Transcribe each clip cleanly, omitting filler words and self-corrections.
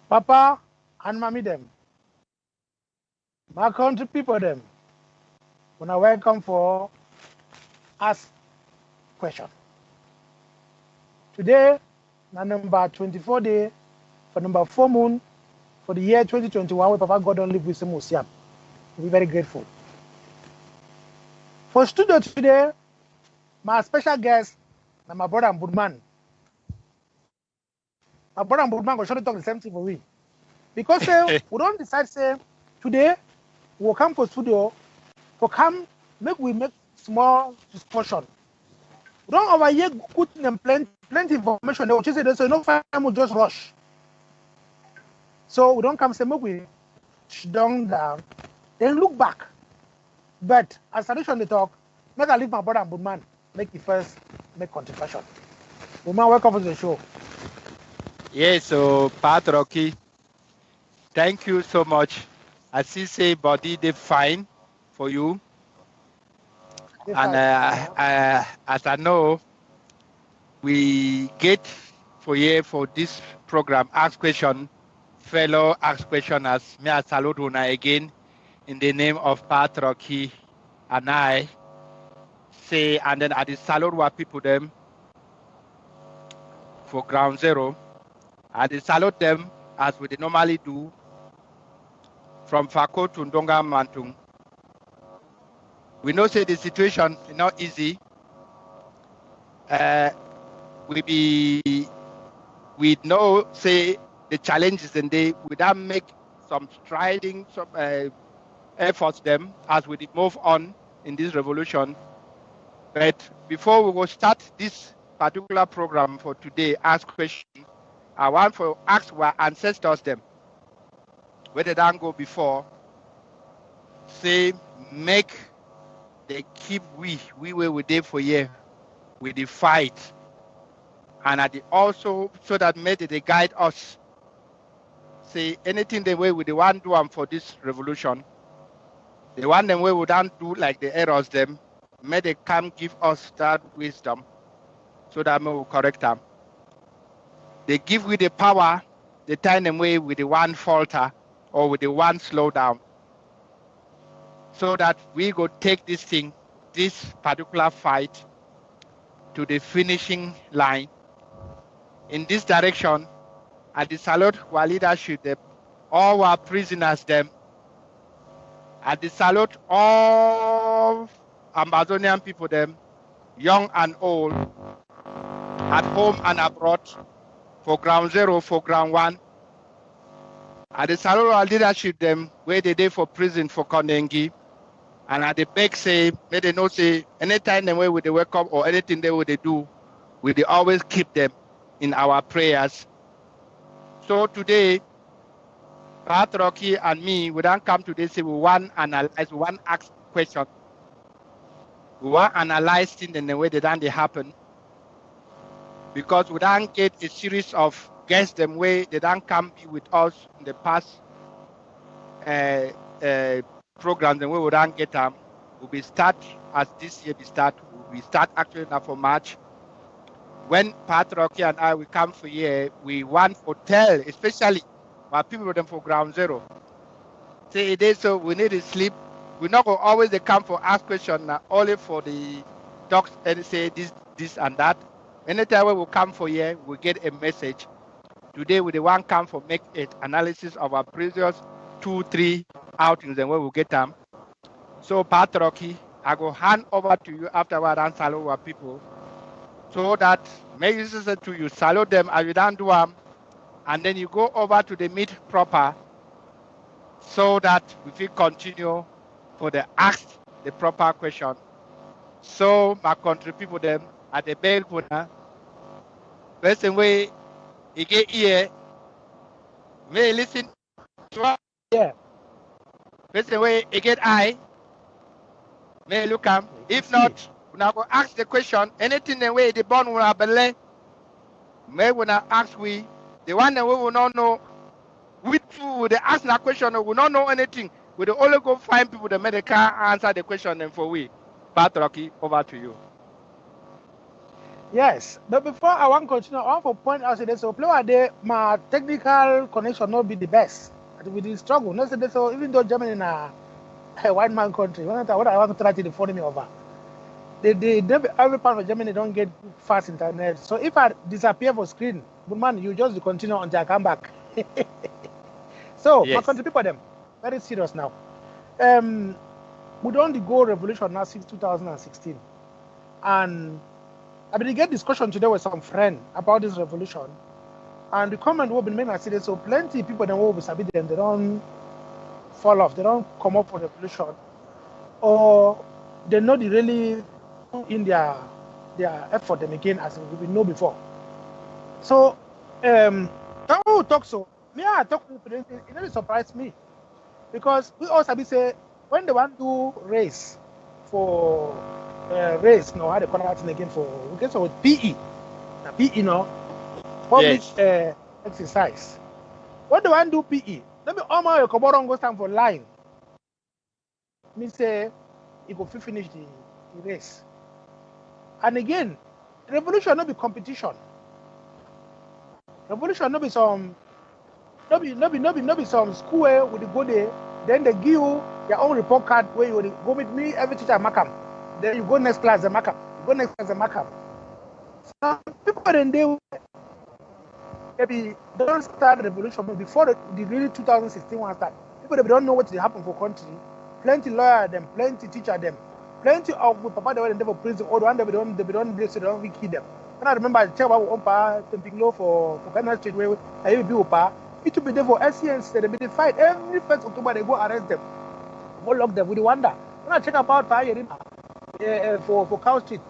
Papa and mommy them, my country people them, when I welcome for ask question. Today, na number 24 day for number 4 moon for the year 2021, where Papa God don't live with some Siam. We're very grateful. For studio today, my special guest, na my brother Budman. My brother Budman will surely talk the same thing for we. Because we don't decide say today we'll come for studio for come we make small discussion. We don't overhear good and plenty information. They will just say so no time will just rush. So we don't come say we down then look back. But as tradition they talk, make I leave my brother Budman make the first make contribution. Budman, welcome to the show. Yes, so Pat Troki, thank you so much. I see say body they fine for you. And as I know, we get for you for this program, Ask Question, fellow Ask Questioners. May I salute you again in the name of Pat Troki and I say, and then I salute what people them for Ground Zero. I salute them as we normally do from Fako to Ndonga Mantung. We know say the situation is not easy. We know say the challenges and they without make some striding some efforts them as we move on in this revolution. But before we will start this particular program for today, Ask Question, I want to ask our ancestors them where they don't go before, say make they keep we were there for year with the fight, and at the also so that maybe they guide us. Say anything the way we the one do them for this revolution, the one them way we don't do like the errors them, may they come give us that wisdom so that we will correct them. They give we the power, the time them way with the one falter or with the one slow down, so that we go take this thing, this particular fight, to the finishing line. In this direction, I salute our leadership, them, all our prisoners, them. I salute all Ambazonian people, them, young and old, at home and abroad, for Ground Zero, for Ground One. I salute our leadership, them, where they did for prison for Kondengi. And at the back say, may they know say, anytime they way with the wake up or anything they would do, we they always keep them in our prayers. So today, Pat Troki and me, we don't come today say we want analyze, we want ask question. We want analyze things in the way they don't happen. Because we don't get a series of guests them way they don't come be with us in the past programs and we would not get them. We start as this year we start actually now for March. When Pat Troki and I will come for here, we want hotel, especially my people them for Ground Zero. Say it is so we need to sleep. We're not going always they come for ask question only for the talks and say this and that. Anytime we will come for here, we get a message. Today we the one come for make it analysis of our previous 2-3 outings and we will get them. So Pat Troki, I go hand over to you afterward and salute our people. So that may you listen to you, salute them as you don't do them, and then you go over to the meet proper so that we will continue for the ask the proper question. So my country people them at the bell puna. Person way you get ear may listen to us. Yeah. Person way you get eye may look am. If not, we now go ask the question. Anything the way the born will have belay. May we not ask we the one that we will not know. We too they ask that question we will not know anything. We will only go find people that may can answer the question and for we. But Troki, over to you. Yes, but before I want to continue, I want to point out that so play there, my technical connection not be the best. We did struggle. No, so even though Germany is a white man country, what I want to try to phone me over. Every part of Germany don't get fast internet. So if I disappear for screen, good man, you just continue until I come back. So Yes. my country people them very serious now. We don't go revolution now since 2016, and I been get discussion today with some friend about this revolution, and the comment will be made. I said so plenty of people that will be submit them, they don't fall off, they don't come up for revolution, or they know they really in their effort them again as we know before. So that will talk so me I talk it really surprised me because we also be say when they want to race for race, no, how they call that thing again for we get so with PE. Now PE no public exercise. What do I do PE? Let me all my Koboron go stand for line. Me say you go finish the race. And again, revolution not be competition. Revolution not be some not be some school where we go there, then they give you your own report card where you go with me every teacher Makam. Then you go next class the Makam. You go next class the Makam. Some people then they maybe don't start revolution but before the really 2016 one start. People they don't know what will happen for country. Plenty lawyer them, plenty teacher them, plenty of papa they were in for prison, or the one they don't kill them. And I remember I tell about Ompa Tempinglo for Ghana Street where I will be Opa. It will be there for SCNs, they be fight every 1st October they go arrest them. Go lock them with the wonder. When I check about for Cow Street,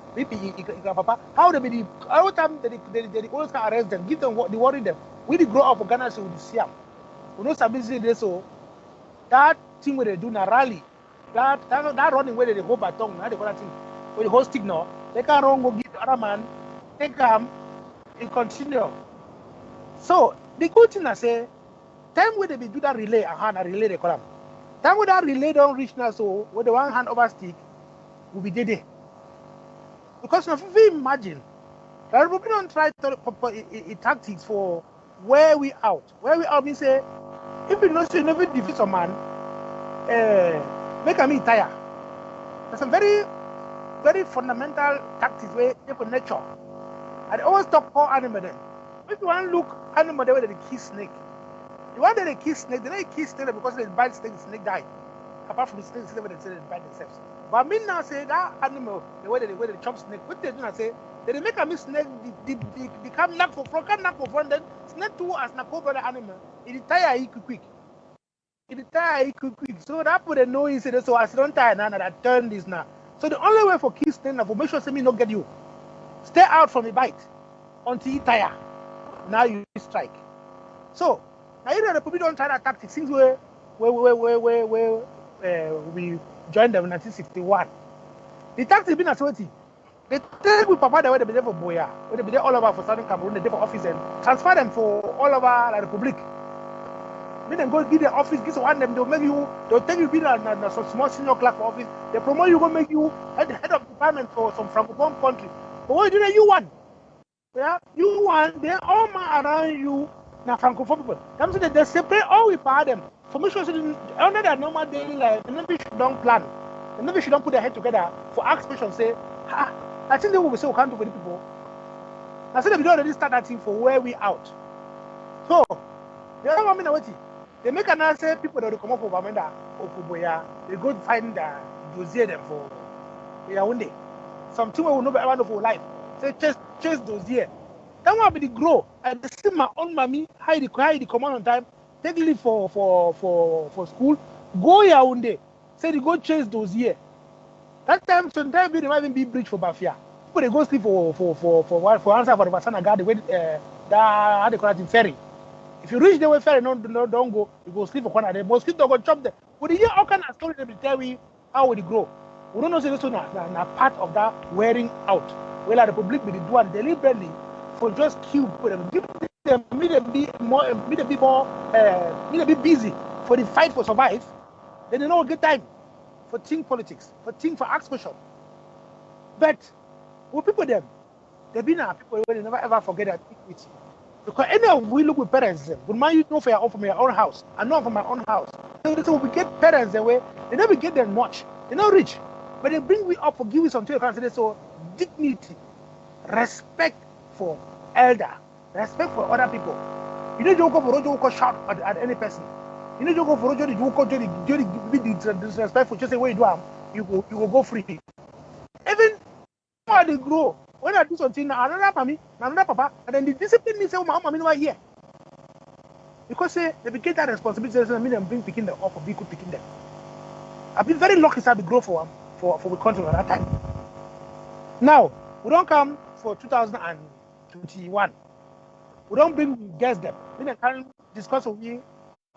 Papa, how they be the all time they always can arrest them, give them what they worry them. We grow up for Ghana Street with the Siam. We know some business so that thing where they do na rally, that running where they hold baton, how they call that thing, where they hold stick now, they can't run go give the other man, they come, and continue. So the good thing I say, time where they be do that relay, a relay they call them. Time where that relay don't reach now, so with the one hand over stick, will be dead. Because if we imagine, that we don't try to tactics for where we out means say, if you don't see never defeat a man, make me tire. That's a very, very fundamental tactics where they for nature. And they always talk for animal then. If you want to look animal the way they kiss snake. The one that they kiss snake, they don't kiss snake because they bite snake, the snake die. Apart from the snake, they say they bite themselves. But me now say that animal, the way they chop snake, what they do now say, they make a miss snake, they come knock for front, then snake too as na co-brother animal, it tire quick. It tire quick. So that put a know he said so as don't tire now that turn this now. So the only way for kiss snake now for make sure say me not get you. Stay out from the bite until you tire. Now you strike. So now you know the people don't try that tactic since we joined them in 1961. The tactic been as well. They take with Papa the way they be there for Boya, where they be there all over for Southern Cameroon, they for office and transfer them for all over the Republic. Then them go give the office, give one them, they'll take you be some small senior clerk for office, they promote you, go make you head of department for some Francophone country. But what you do, you want? Yeah, you want, they all man around you, now Francophone people. Them say they separate all we pay them. For me, under their normal daily life, and maybe should don't plan. And maybe should don't put their head together for ask questions, say, I think they will be so accountable with the people. I said they don't already start that thing for where we out. So, the other one minute, they make an answer people that will come up for Bamenda or Kuboya, they go find the dossier them for one day. Something we will never ever know for life. Say chase dossier. That one be the grow. And the see my own mommy, how the command on time, take leave for school, go Yaoundé, say they go chase those here. That time, sometimes they might even be bridge for Bafia. People they go sleep for answer for the Basana guard, the way that how they call it in ferry. If you reach the way ferry, don't go, you go sleep for corner. The mosquito go chop them. But the year all kind of story they tell we how will it grow. We don't know say this one na part of that wearing out. Well, the Republic will do it deliberately for just kill people. Give them, make them be busy for the fight for survive. Then they don't get time for think politics, for ask question. But with people them, they've been our people where they never ever forget that equity. Because any of we look with parents them, but man you know from your own house, and not from my own house. So we get parents the way, they never get them much. They're not rich. But they bring we up for giving something you consider so dignity, respect for elder, respect for other people. You don't go for Rojo shout at any person. You know, you go for Rojo, you go disrespectful, just say where you do, you go free. Even when they grow, when I do something, another mommy, another papa, and then the discipline means say, my mommy not here. Because they get that responsibility, doesn't mean them bring picking them up or be good picking them. I've been very lucky to grow for the country at that time. Now, we don't come for 2021. We don't bring guests them. We can discuss with you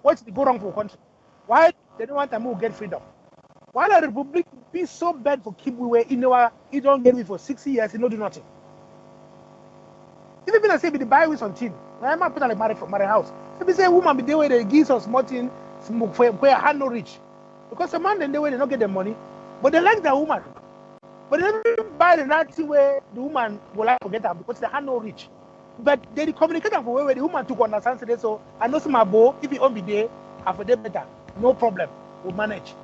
what's go wrong for the country. Why they don't want to move get freedom? Why the Republic be so bad for keep we were in our you don't get me for 60 years, you don't do nothing. If you say be the buy with something, I might put like marry house. If you say woman be there where they give us small thing, smoke for where hand no reach. Because the man then they way they don't get the money, but they like the woman. But they don't buy the Nazi where the woman will like to get them because they hand no reach. But they communicate them for where the woman took understand today. So I know some boy, if you on be there, after them better, no problem, we'll manage.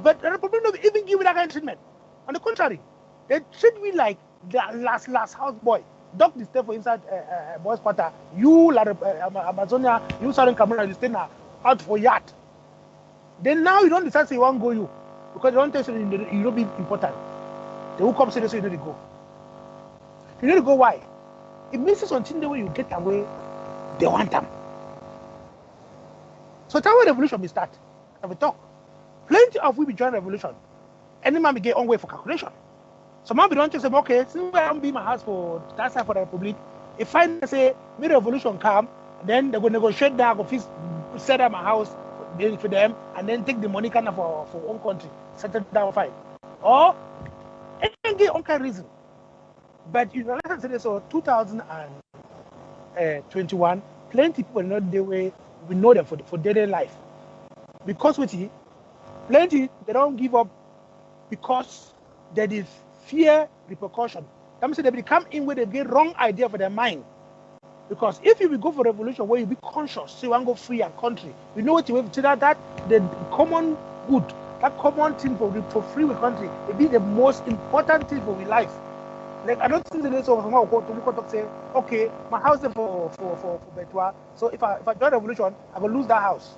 But the Republic don't even give that kind of treatment. On the contrary, they treat me like the last house boy. Dog the stay for inside boys' quarter. You like Ambazonian, you Southern Cameroon, you stay now out for yacht. Then now you don't decide say you won't go you because you don't tell you don't be important. They will come say so you need to go. You need to go why? It means something the way you get away, they want them. So that's why revolution will start. And we talk. Plenty of we be join revolution. Any man be get on way for calculation. So man be don't just say, okay, since I don't be my house for that side for the Republic, if I say me revolution come, then they go negotiate that, go fix set up my house for them, and then take the money kind of for one country, settle down fine. Or any get on kind of reason. But you know, let's say so 2021, plenty people know the way we know them for daily life. Because with it, plenty they don't give up because there is fear repercussion. That means they become in where they get wrong idea for their mind. Because if you will go for revolution where you be conscious, so you want to go free and country, you know what you have to that the common good, that common thing for free with country, it be the most important thing for your life. Like I don't think there's someone who go to say, okay, my house is for Betua, so if I join revolution, I will lose that house.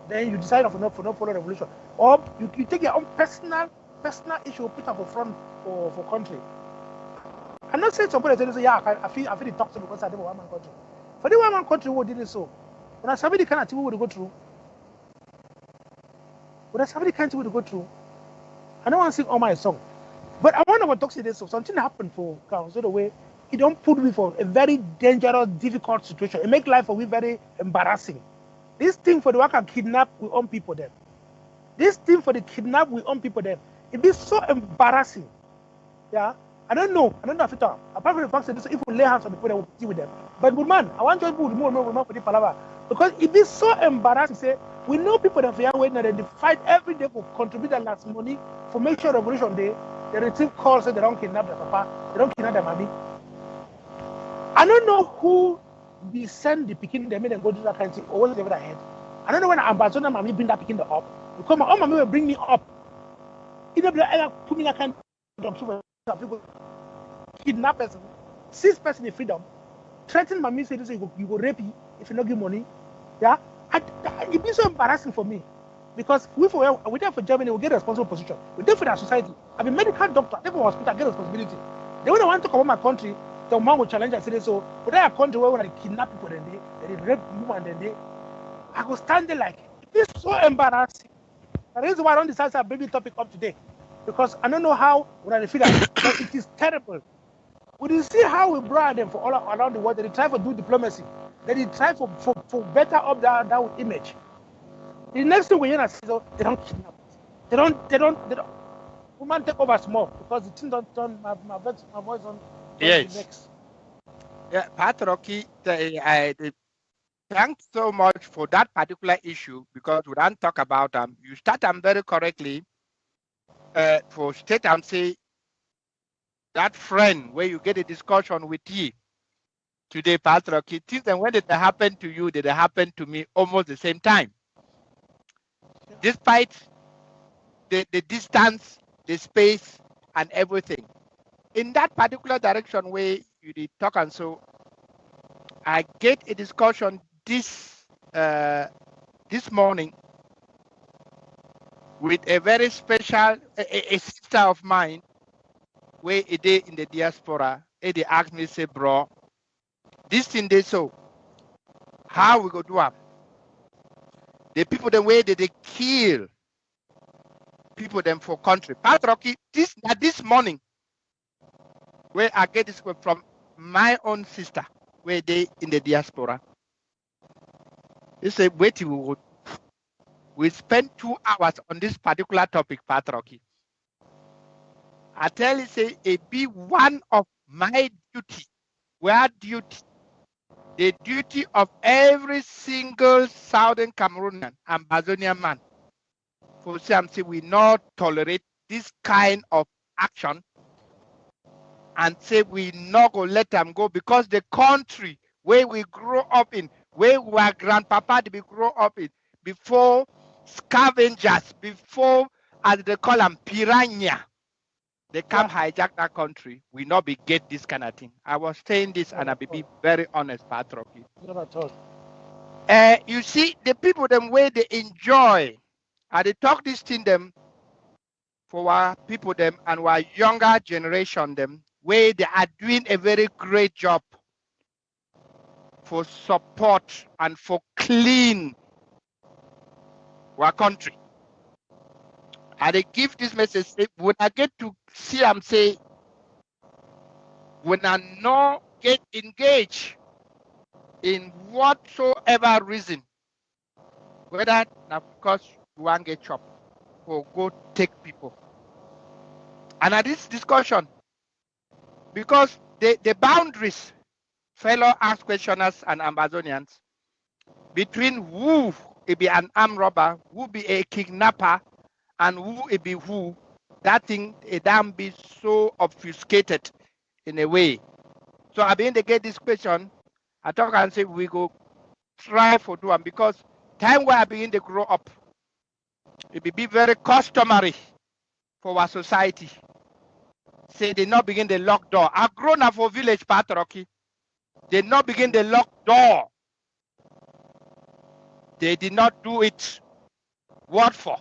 Then you decide for not follow revolution, or you take your own personal issue, put up for front for country. I'm not saying somebody say, yeah, I feel it toxic because I live in one man country. For the one man country who did it so, when I somebody kind of thing we would go through, I don't want to sing all my song. But I want to talk to this. So something happened for Council the way it don't put me for a very dangerous, difficult situation. It make life for me very embarrassing. This thing for the worker kidnap we own people them. This thing for the kidnap we own people them. It be so embarrassing. Yeah. I don't know if it all. Apart from the fact that if we lay hands on people, they will deal with them. But good man, I want to put more for the palaver. Because it be so embarrassing. Say we know people that are waiting and they fight every day for contribute their last money for make sure revolution day. They receive calls say they don't kidnap their papa, they don't kidnap their mommy. I don't know who be send the picking them and go do that kind of thing or whatever their head. I don't know when Ambazonian mommy bring that picking them up. Because my own mommy will bring me up. It don't ever put me that kind of people kidnap person, 6 person in freedom, threaten mommy say you go rape you if you don't give money. Yeah, it be so embarrassing for me. Because we're there for Germany, we get a responsible position. We're there for our society. I'm a medical doctor, I'm there for hospital, I get responsibility. They when I want to come to my country, the man will challenge us. So, but I come to where when I kidnap people, then they rape women, then I go stand there like, it's so embarrassing. The reason why I don't decide to bring the topic up today, because I don't know how when I feel that, but it is terrible. We did see how we brought them for all around the world. They try to do diplomacy. They try for better up that image. The next thing we hear is they don't kidnap. They don't. Women take over small because the thing don't turn my voice on. Yes. Yeah, Pat Troki, thanks so much for that particular issue because we don't talk about them. You start them very correctly. For state and say that friend where you get a discussion with you today, Pat Troki, things and when did they happen to you, did they happen to me almost the same time. Despite the distance, the space, and everything. In that particular direction where you did talk and so, I get a discussion this morning with a very special a sister of mine where a day in the diaspora, they asked me, say, bro, this thing they so, how we go do it? The people the way they kill people them for country. Pat Troki, this morning, where I get this from my own sister, where they in the diaspora. They say, wait, we spent 2 hours on this particular topic, Pat Troki. I tell you, say, it be one of my duty, the duty of every single Southern Cameroonian, Ambazonian man, for some say we not tolerate this kind of action and say we not go let them go because the country where we grow up in, where our grandpapa did grow up in, before scavengers, before, as they call them, piranha, they come hijack that country, we not be get this kind of thing. I was saying this and I be very honest, Pat Troki. Not at all. You see, the people them where they enjoy, and they talk this thing them for our people them and our younger generation them, where they are doing a very great job for support and for clean our country. And they give this message, when I get to see them say, when I not get engaged in whatsoever reason, whether because you want to get chopped or go take people. And at this discussion, because the boundaries, fellow ask questioners and Ambazonians, between who it be an armed robber, who be a kidnapper, and who it be who, that thing it damn be so obfuscated in a way. So I begin to get this question, I talk and say we go try for do them because time where I begin to grow up, it will be very customary for our society. Say they not begin the lock door. I've grown up for village, Pat Troki. They not begin the lock door. They did not do it. What for?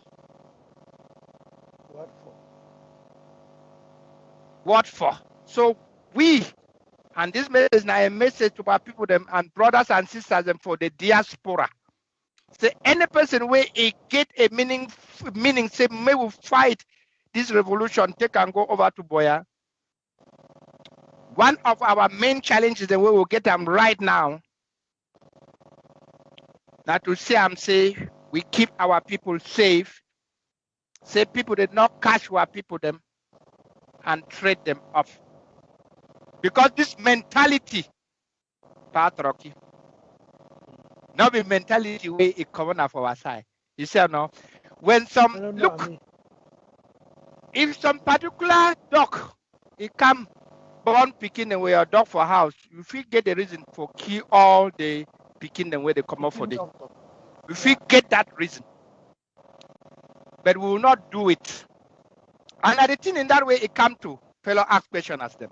What for? So we, and this message is now a message to our people them and brothers and sisters them for the diaspora. Say any person where it get a meaning say may we fight this revolution, take and go over to Boya. One of our main challenges that we will get them right now. Now to say we keep our people safe. Say people did not catch our people them and trade them off. Because this mentality, Pat Troki, not be mentality way it common of our side. You see no? When some look, if some particular dog it come born picking away a dog for house, you feel get the reason for kill all the picking them where they come up for them. You feel get that reason. But we will not do it. And the thing in that way it come to fellow ask question as them.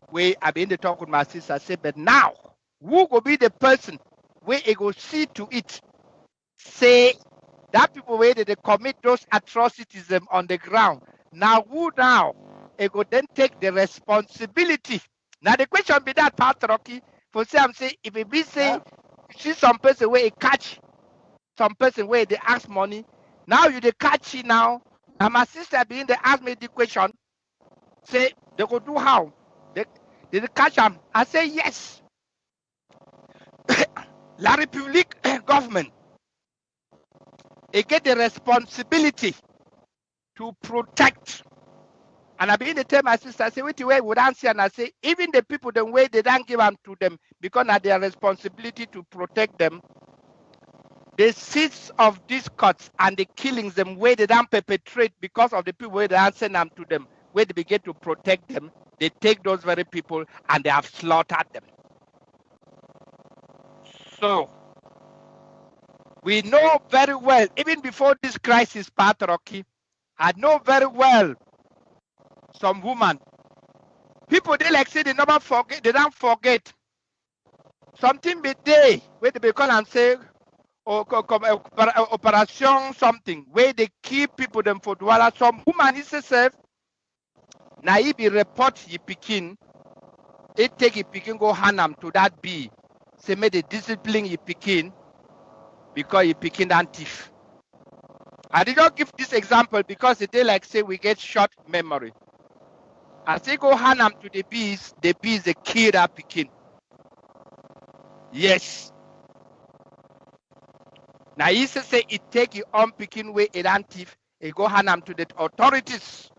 Where I begin to talk with my sister, I say, but now who will be the person where it go see to it? Say that people where they commit those atrocities them on the ground. Now who now it go then take the responsibility Now the question be that part, Troki, for say I'm saying if it be say you see some person where it catch some person where they ask money, now you they catch it now. And my sister being they ask me the question, say they go do how? They catch them. I say yes. La République government, it get the responsibility to protect. And I begin to tell my sister, I say, wait, way would answer, and I say, even the people, the way they don't give them to them, because of their responsibility to protect them, the seeds of discords and the killings, them where they don't perpetrate because of the people where they don't send them to them, where they begin to protect them, they take those very people and they have slaughtered them. So we know very well, even before this crisis, Troki, I know very well some woman. People they like say they never forget, they don't forget. Something be day where they call and say operation something where they keep people them for Douala. Some woman is herself. Now he be report he pikin. It take he pikin go hanam to that bee. Say may they discipline he pikin because he pikin and thief. I did not give this example because they like say we get short memory. As they go hanam to the bees they kill that pikin. Yes. Now he say it take you on picking way it and thief, it go hanam to the authorities.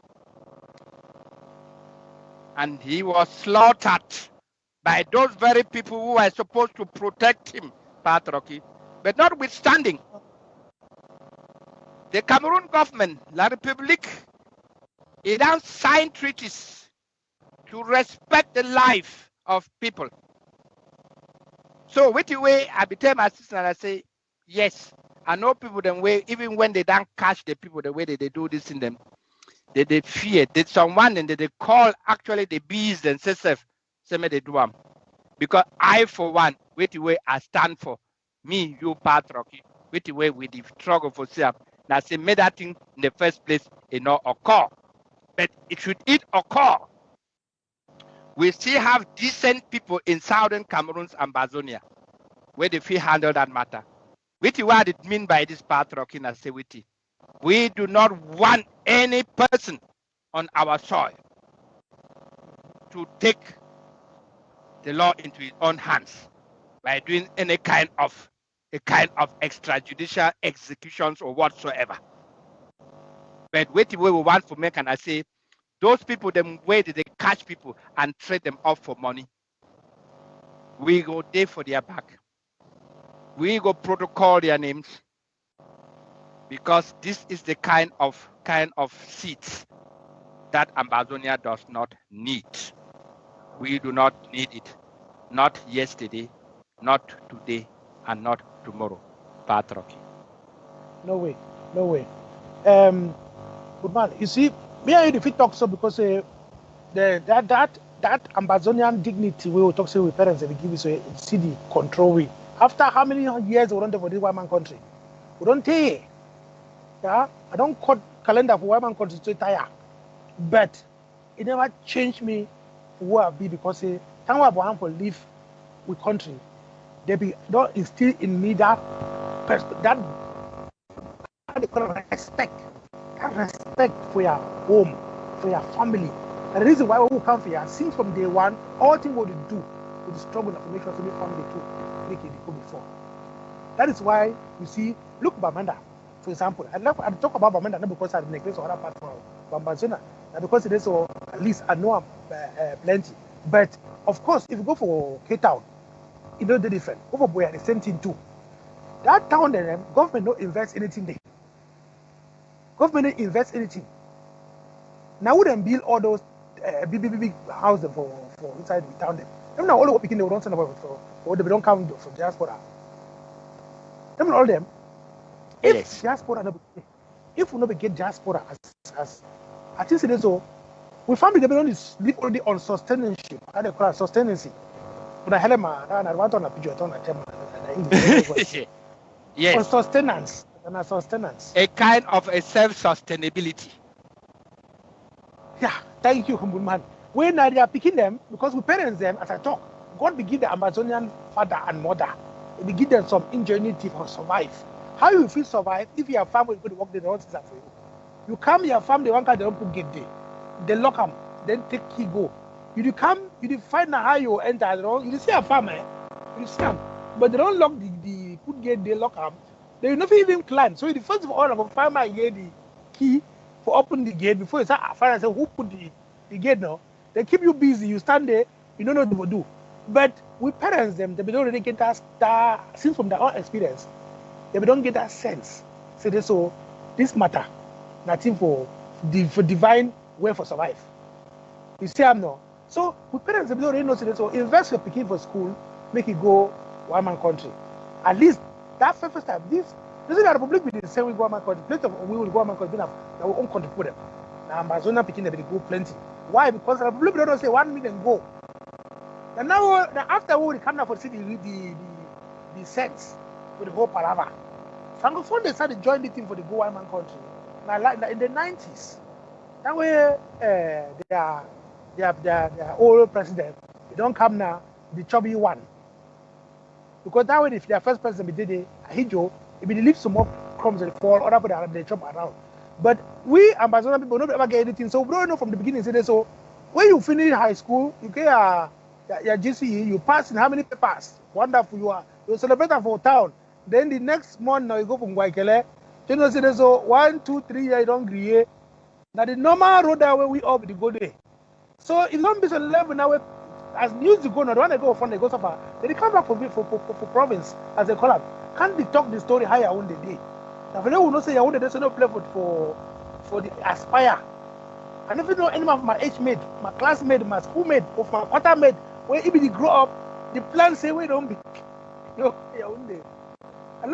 And he was slaughtered by those very people who are supposed to protect him, Troki. But notwithstanding, the Cameroon government, La République, it has signed treaties to respect the life of people. So with the way I tell my sister and I say, yes, I know people the way, even when they don't catch the people the way they do this in them, they fear. There's someone and they call actually the bees themselves, say me they do them. Because I for one, with the way I stand for me, you Troki, with the way we the struggle for self. Now say made that thing in the first place it not occur. But it should occur. We still have decent people in southern Cameroon's Ambazonian where they feel handle that matter. With what it mean by this Troki and say with it. We do not want any person on our soil to take the law into his own hands by doing any kind of extrajudicial executions or whatsoever. But with the way we want to make, and I say, those people, them way they catch people and trade them off for money. We go there for their back. We go protocol their names. Because this is the kind of seats that Ambazonia does not need. We do not need it. Not yesterday, not today, and not tomorrow. Troki. No way. Good man. You see, me and you, if we talk so because that Ambazonian dignity we will talk so with parents and give you so see the control we. After how many years we run for this one country? We don't take. Yeah, I don't cut calendar for one country to tire, but it never changed me who I be because time I want to live with country, they be don't instill in me that respect for your home, for your family. And the reason why we come here, since from day one, all things what you do with the struggle to make sure to make family too, make it go before. That is why you see, look Bamanda. For example, I talk about Bamanda not because I neglect other parts of Ambazonian, because it is so at least I know plenty. But of course, if you go for Cape Town, it don't do different. Over Boya, the same thing too. That town, the government don't invest anything there. Government don't invest anything. Now we don't build all those big houses for inside the town. Them now all the people they don't send about for they don't come from diaspora. Them all them. If yes. Diaspora, if we not get diaspora as I think it is so, we family they don't live already on sustenance. How they call it sustenance. But I had I want on a picture on a term yes. On sustenance and a sustenance. A kind of a self-sustainability. Yeah, thank you, humble man. When they are picking them, because we parents them, as I talk, God will give the Ambazonian father and mother, He will give them some ingenuity for survive. How you feel survive if your family go to work, they don't for you. You come your family, one card they don't put gate there. They lock them, then take key go. You come, you find how you enter. You see a farmer, you see them, but they don't lock the put gate. They lock them. They will not even climb. So the first of all, of a farmer get the key for open the gate before you start find say who put the gate now. They keep you busy. You stand there, you don't know what to do. But we parents them, they don't really get that since from their own experience, they don't get that sense. So this matter, nothing for divine way for survive. You see I'm now. So we parents them don't really know. So invest your picking for school, make it go one man country. At least that first time, this is the Republic with the same we go one man country. Plenty of we will go one man country. We have our own country for them. Now Ambazonian picking they go plenty. Why? Because the Republic don't say 1 million go. And now after we come now for city the sense with the whole palaver. Francophone they started join the team for the go one man country. Now like in the 90s, that way their old president, they don't come now, the chubby one. Because that way if their first president did it, Hijo, if they leave some more crumbs and fall, other people they chop around. But we Ambazonian people don't ever get anything. So we don't know from the beginning. So when you finish high school, you get your GCE, you pass in how many papers? Wonderful you are. You celebrate for town. Then the next month now you go from Guaykele. You know, so 1, 2, 3 years you don't agree. Now the normal road that way we up the go there. So if don't be so level now as news you go now, the one they go from they go so far, they come back for province as they call it. Can't they talk the story how you own the day? Now, if you will not say you want to no play for the aspire. And if you know any of my age mate, my classmate, my schoolmate, or my quarter mate, where if they grow up, the plan say we don't be. And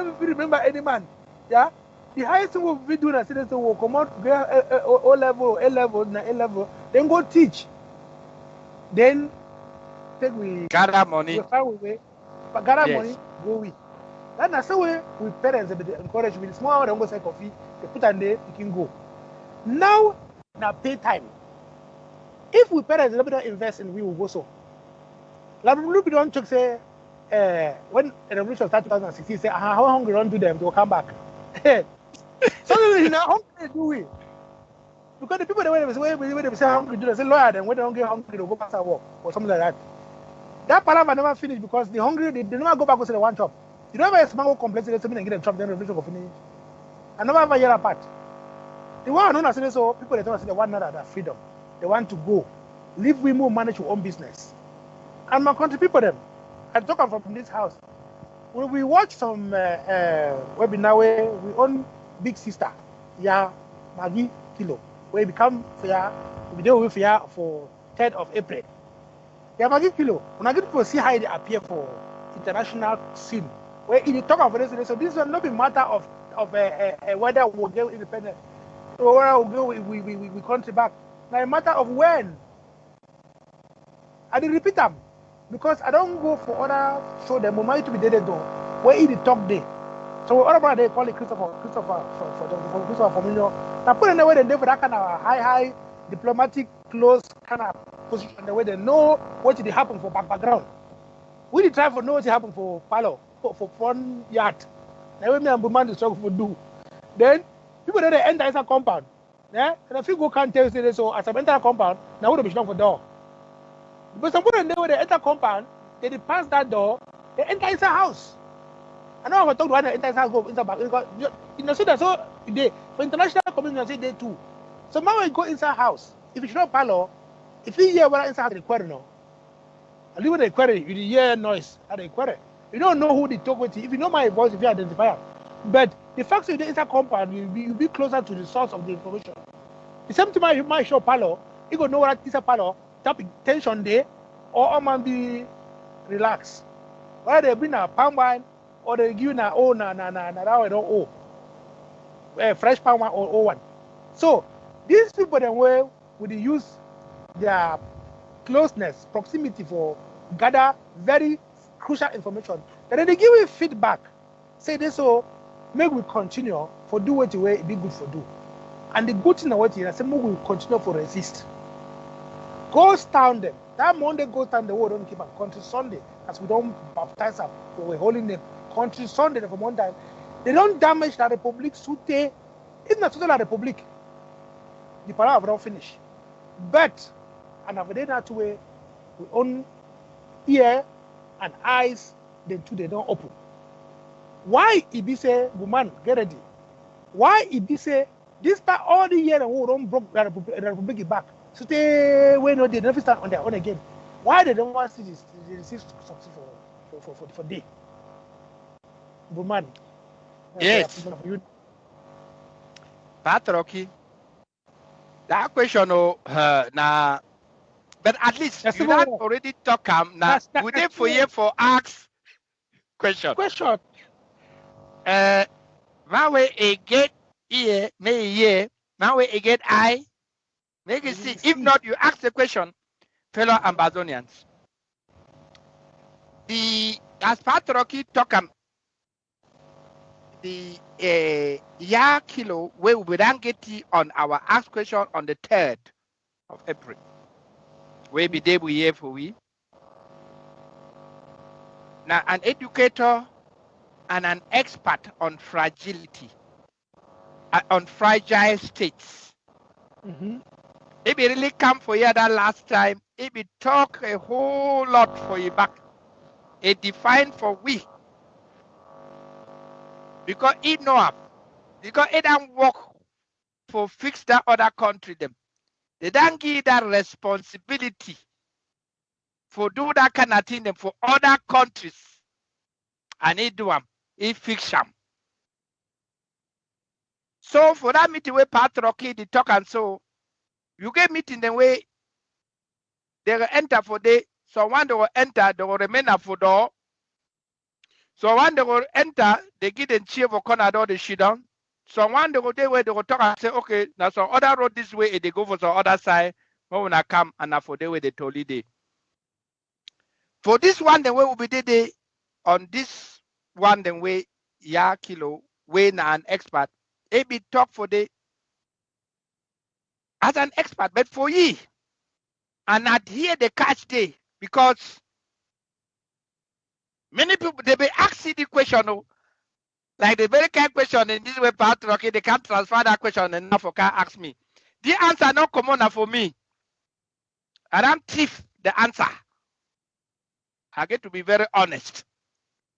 if you remember any man, yeah, the highest thing we'll be doing is say we'll come out, get O level, A level, then go teach. Then take we gather money. We find way, but gather money, go with. That's the way we parents encourage with small don't go say coffee, they put on there, you can go. Now pay time. If we parents don't invest in we will go so. Like we don't check say when the revolution started 2016, say how hungry don't do them to come back. Suddenly now hungry do we? Because the people when they say hungry do they say lawyer them when they don't get hungry they go pass and work or something like that. That palaver never finish because the hungry they never go back and say they want job. You don't ever small complaints against something and get a job, then revolution will finish. I never ever hear apart. The one known as so people they don't say they want that freedom. They want to go. Leave women manage your own business. And my country people them. I talk from this house. When we watch some webinar where we own big sister, yeah, Maggie Kilo, where we become fair, we deal with fair for 3rd of April. Yeah, Maggie Kilo. When I get to see how they appear for international scene. Where in the talk of this, so this will not be matter of whether we'll get independent or whether we'll go we country back. Now a matter of when. I did repeat them because I don't go for other show them moment to be dead though. Where in the talk day. So what about they call it Christopher Familiar. Now put in the way they for that kind of high diplomatic close kind of position the way they know what did happen for background. We did try for know what happened for Palo. For front yard. Now when me and Buman is struggle for do. Then people that they enter inside compound. Yeah? And if you go can't tell you so as I enter compound, now we don't be strong for door. Because some people when they enter compound, they pass that door, they enter inside house. I know I was talking about enter inside go inside back. You know, so that's so they for international community say they too. So now when you go inside house, if you should not parlor, if you hear what inside the query no. And even the query, you hear noise at the query. You don't know who they talk with. If you know my voice, if you identify. But the fact that the inside compound will be closer to the source of the information. The same thing you might show Palo, you go know what is a Palo, tap tension there, or man be relaxed. Whether they bring a palm wine or they give you that I don't owe. Fresh palm wine or one. So these people then will use their closeness, proximity for gather very crucial information. And then they give you feedback. Say this so make we continue for do what way it be good for do. And the good thing about it, I say make we continue for resist. Ghost town them. That Monday ghost town the world don't keep a country Sunday as we don't baptize up. So we're holding the country Sunday for one time. They don't damage the Republic Sute. It's not la Republic. The power have not finished. But and after that way we own ear and eyes, then too they don't open. Why it be say woman get ready? Why it be say despite all the year and we don't broke the Republic back? So they they never start on their own again. Why they don't want to see this? They receive success for day. Woman. Yes. Troki. That question, now, but at least you not already talk now. We dey for here for ask question. Question. My way a get ear, may ear. My way a get eye. Make it see. If not, you ask the question, fellow Ambazonians. As Troki talk the year kilo where we don't get on our ask question on the 3rd of April. We be there we here for we. Now an educator and an expert on fragility, on fragile states. If it really come for you that last time, if it talk a whole lot for you back, it define for we. Because it know up. Because it don't work for fix that other country them. They don't give that responsibility for do that kind of thing them for other countries. And it do them. It fix them. So for that meeting where Troki the talk and so you get meeting the way they will enter for day. So when they will enter, they will remain at for door. So when they will enter, they get a cheer for corner door, they sit down. So when they go there where they will talk and say, okay, now some other road this way, and they go for some other side. When I come and now for the way they told you they. For this one, the way will be there on this one, the way ya kilo, way na an expert. It be talk for the as an expert, but for ye, and not here the catch day because many people they be asking the question, like the very kind question in this way, Troki, they can't transfer that question and now for can ask me. The answer not common for me. I don't thief the answer. I get to be very honest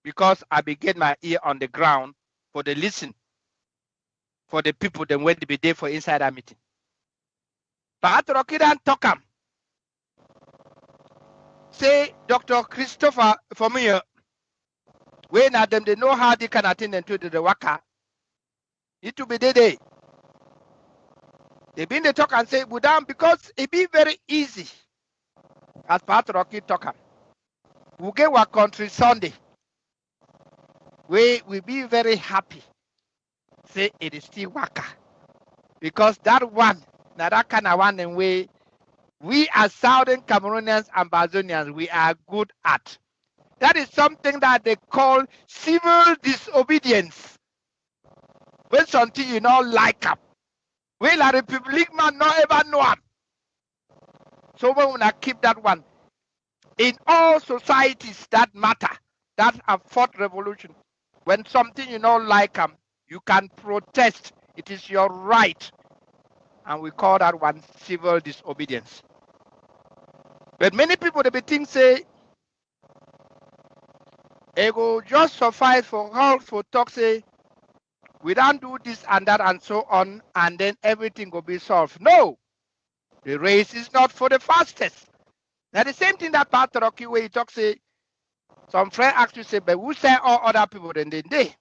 because I begin my ear on the ground for the listen for the people then when they be there for inside our meeting. But Troki don't talk am. Say Dr. Christopher for me. When them they know how they can attend to the waka. It will be there. They been the talk and say Budam because it be very easy. As Troki talk. We get our country Sunday. We will be very happy. Say it is still waka. Because that one, now that kind of one and we as Southern Cameroonians and Ambazonians, we are good at. That is something that they call civil disobedience. When something you not like them. Well, a republic man not ever know them. So we want to keep that one. In all societies that matter, that have fought revolution, when something you not like them, you can protest. It is your right. And we call that one civil disobedience. But many people, they be think say, it will just suffice for all for talk say, we don't do this and that and so on, and then everything will be solved. No, the race is not for the fastest. Now the same thing that Troki where he talk say, some friend actually say, but who say all other people then they?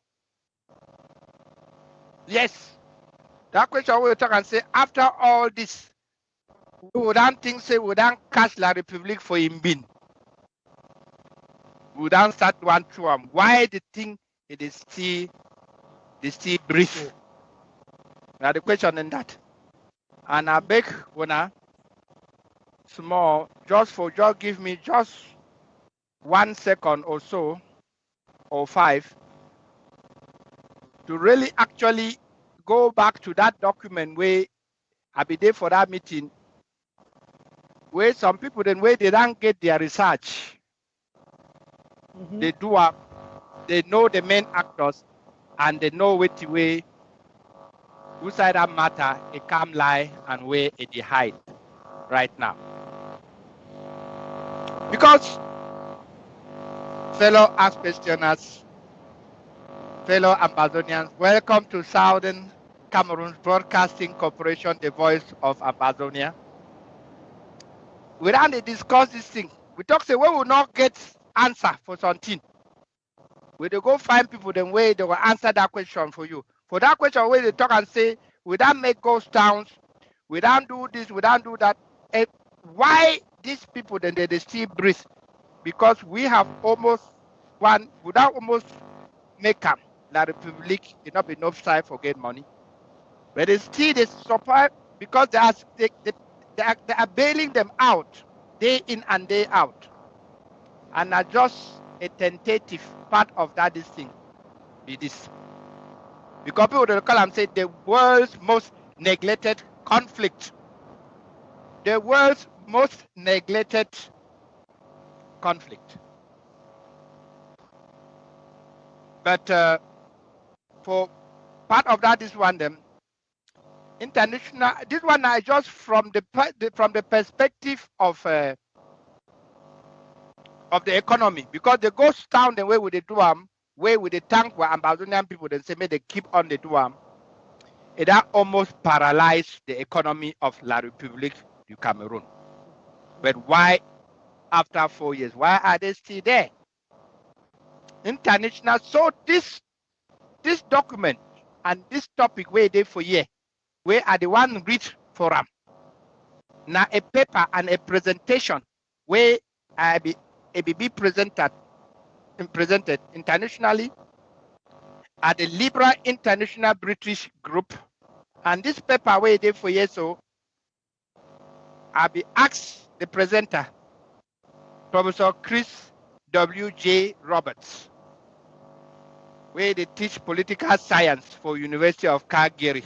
Yes, that question we talk and say, after all this, we wouldn't think say we don't catch La Republic for him bin. We don't start one to him. Why the thing it is still brief. Now the question in that. And I beg when I small just give me just 1 second or so or 5 to really actually go back to that document where I be there for that meeting where some people then where they don't get their research. They do they know the main actors and they know which way who side that matter a come lie and where it hide right now. Because fellow ask questioners, fellow Ambazonians, welcome to Southern Cameroon Broadcasting Corporation, the voice of Ambazonia. We ran to discuss this thing. We talk say we will not get answer for something. We dey go find people then way they will answer that question for you. For that question where they talk and say, we don't make ghost towns, we don't do this, we don't do that. And why these people then they still breathe? Because we have almost one, without almost make them La Republic, enough time for get money. But they still they survive because they are bailing them out day in and day out. And are just a tentative part of that this thing be this. Because people will call and say the world's most neglected conflict. The world's most neglected conflict. But for part of that, this one, them international. This one is just from the perspective of the economy, because they go down the way with the do way with the tank where Ambazonian people then say may they keep on the do it that almost paralyzed the economy of La République du Cameroon. But why after 4 years? Why are they still there? International. So this document and this topic where they for year, where are the one read for them? Now a paper and a presentation where I be presented internationally at the Libra International British Group. And this paper where they for years, so I be asked the presenter, Professor Chris W.J. Roberts, where they teach political science for University of Calgary.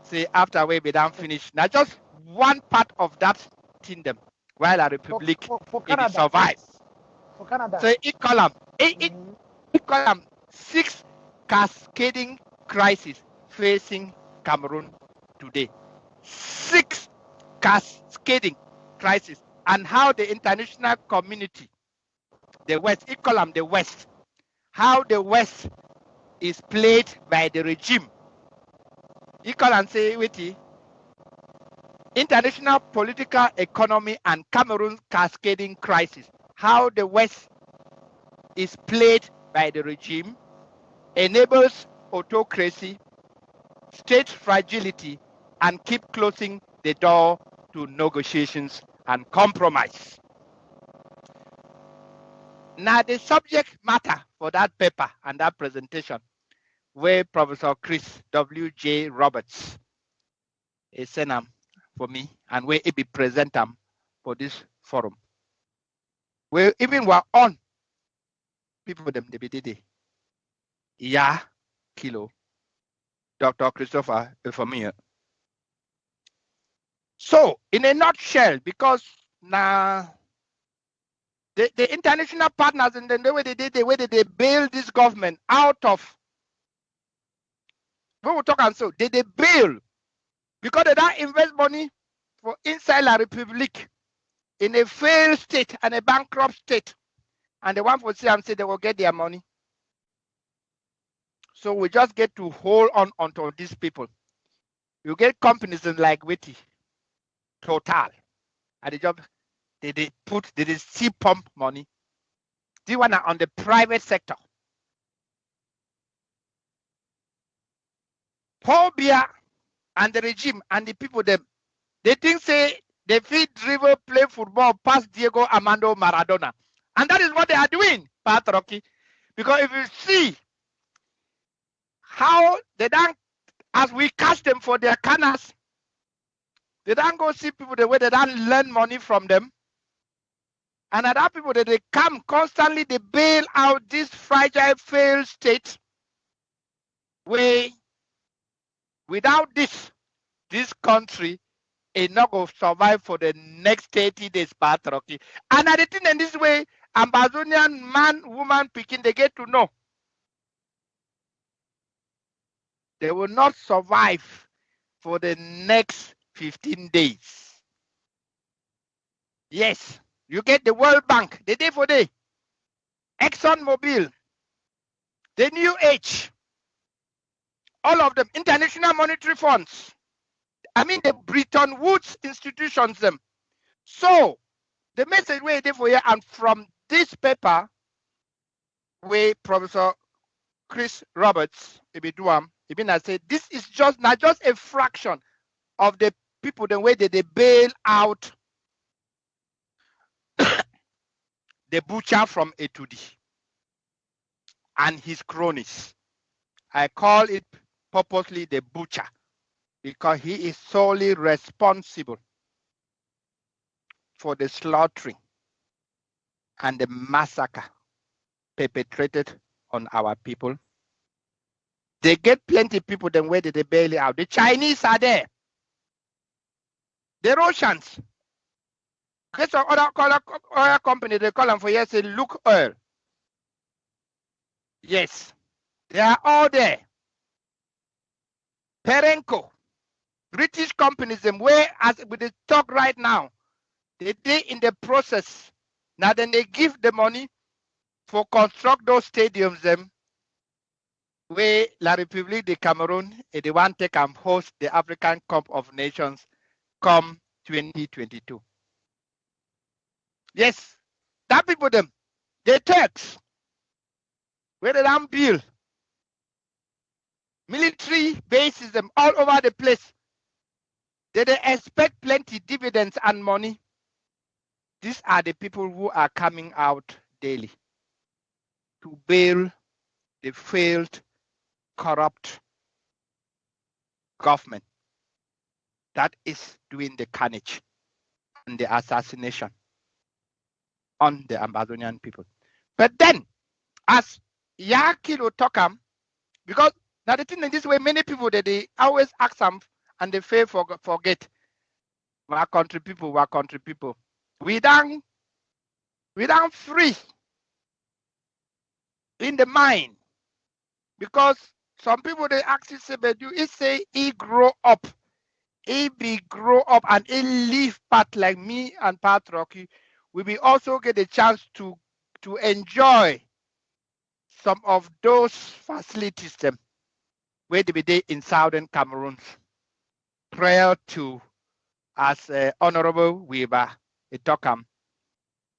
Say after we be done finish. Now just one part of that kingdom, while a republic it survives. For Canada. So it column, it column 6 cascading crises facing Cameroon today. 6 cascading crises, and how the international community, the West, it column the West, how the West is played by the regime. Equal and say wait, international political economy and Cameroon's cascading crisis. How the West is played by the regime, enables autocracy, state fragility, and keep closing the door to negotiations and compromise. Now the subject matter for that paper and that presentation, where Professor Chris W.J. Roberts is sent for me, and where he be present for this forum. Where even we're on people them the BDD. Yeah, Kilo, Dr. Christopher Efamia. So, in a nutshell, because now the international partners and the way they did, the way they bailed this government out of. We will talk and so they bail because they don't invest money for inside La Republic in a failed state and a bankrupt state, and the one for say and say they will get their money. So we just get to hold on onto these people. You get companies like Witty, Total, and the job they still pump money. They want on the private sector. Paul Biya and the regime and the people them, they think say they feed dribble play football past Diego Armando Maradona. And that is what they are doing, Troki. Because if you see how they don't, as we catch them for their cannas, they don't go see people the way they don't learn money from them. And other people that they come constantly, they bail out this fragile, failed state where without this country It not going to survive for the next 30 days, Troki. And I think in this way, Ambazonian man, woman, picking, they get to know. They will not survive for the next 15 days. Yes, you get the World Bank, the day for day. ExxonMobil, the New Age, all of them, International Monetary Funds. I mean, the Bretton Woods institutions, them. So, the message we did for you, and from this paper, where Professor Chris Roberts, Ibiduam, Ibina said, this is not just a fraction of the people, the way that they bail out the butcher from A to D and his cronies. I call it purposely the butcher because he is solely responsible for the slaughtering and the massacre perpetrated on our people. They get plenty of people then where did they bail out. The Chinese are there. The Russians. There's some other oil company, they call them for years, say Look Oil. Yes, they are all there. Perenco, British companies, them where as with the talk right now, they in the process. Now then they give the money for construct those stadiums them where La République de Cameroon is the one take and host the African Cup of Nations come 2022. Yes, that people them, they Turks, where they don't build military bases them all over the place. They expect plenty dividends and money. These are the people who are coming out daily to bail the failed, corrupt government that is doing the carnage and the assassination on the Ambazonian people. But then, as Yakilo Tokam, because now the thing in this way, many people that they always ask them and they fail forget. Our country people. We don't free in the mind. Because some people they ask you say, but you say he grow up. He be grow up and he live part like me and Pat Troki. We will also get a chance to enjoy some of those facilities them where they be in southern Cameroon prior to as Honorable Weber Itokam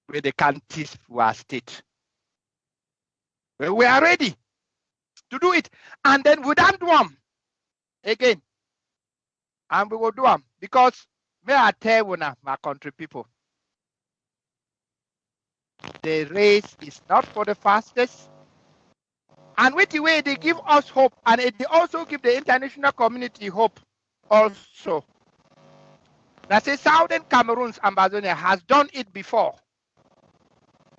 where the counties were state. Well, we are ready to do it. And then we don't do them again. And we will do them because we are telling my country people. The race is not for the fastest. And with the way they give us hope, and they also give the international community hope also. That says Southern Cameroon's Ambazonia has done it before.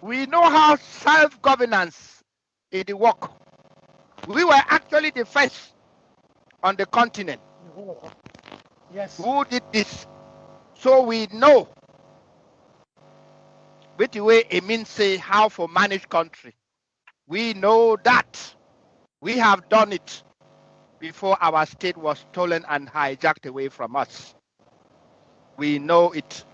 We know how self-governance is the work. We were actually the first on the continent. Yes. Who did this? So we know with the way it means say how for manage country. We know that we have done it before our state was stolen and hijacked away from us. We know it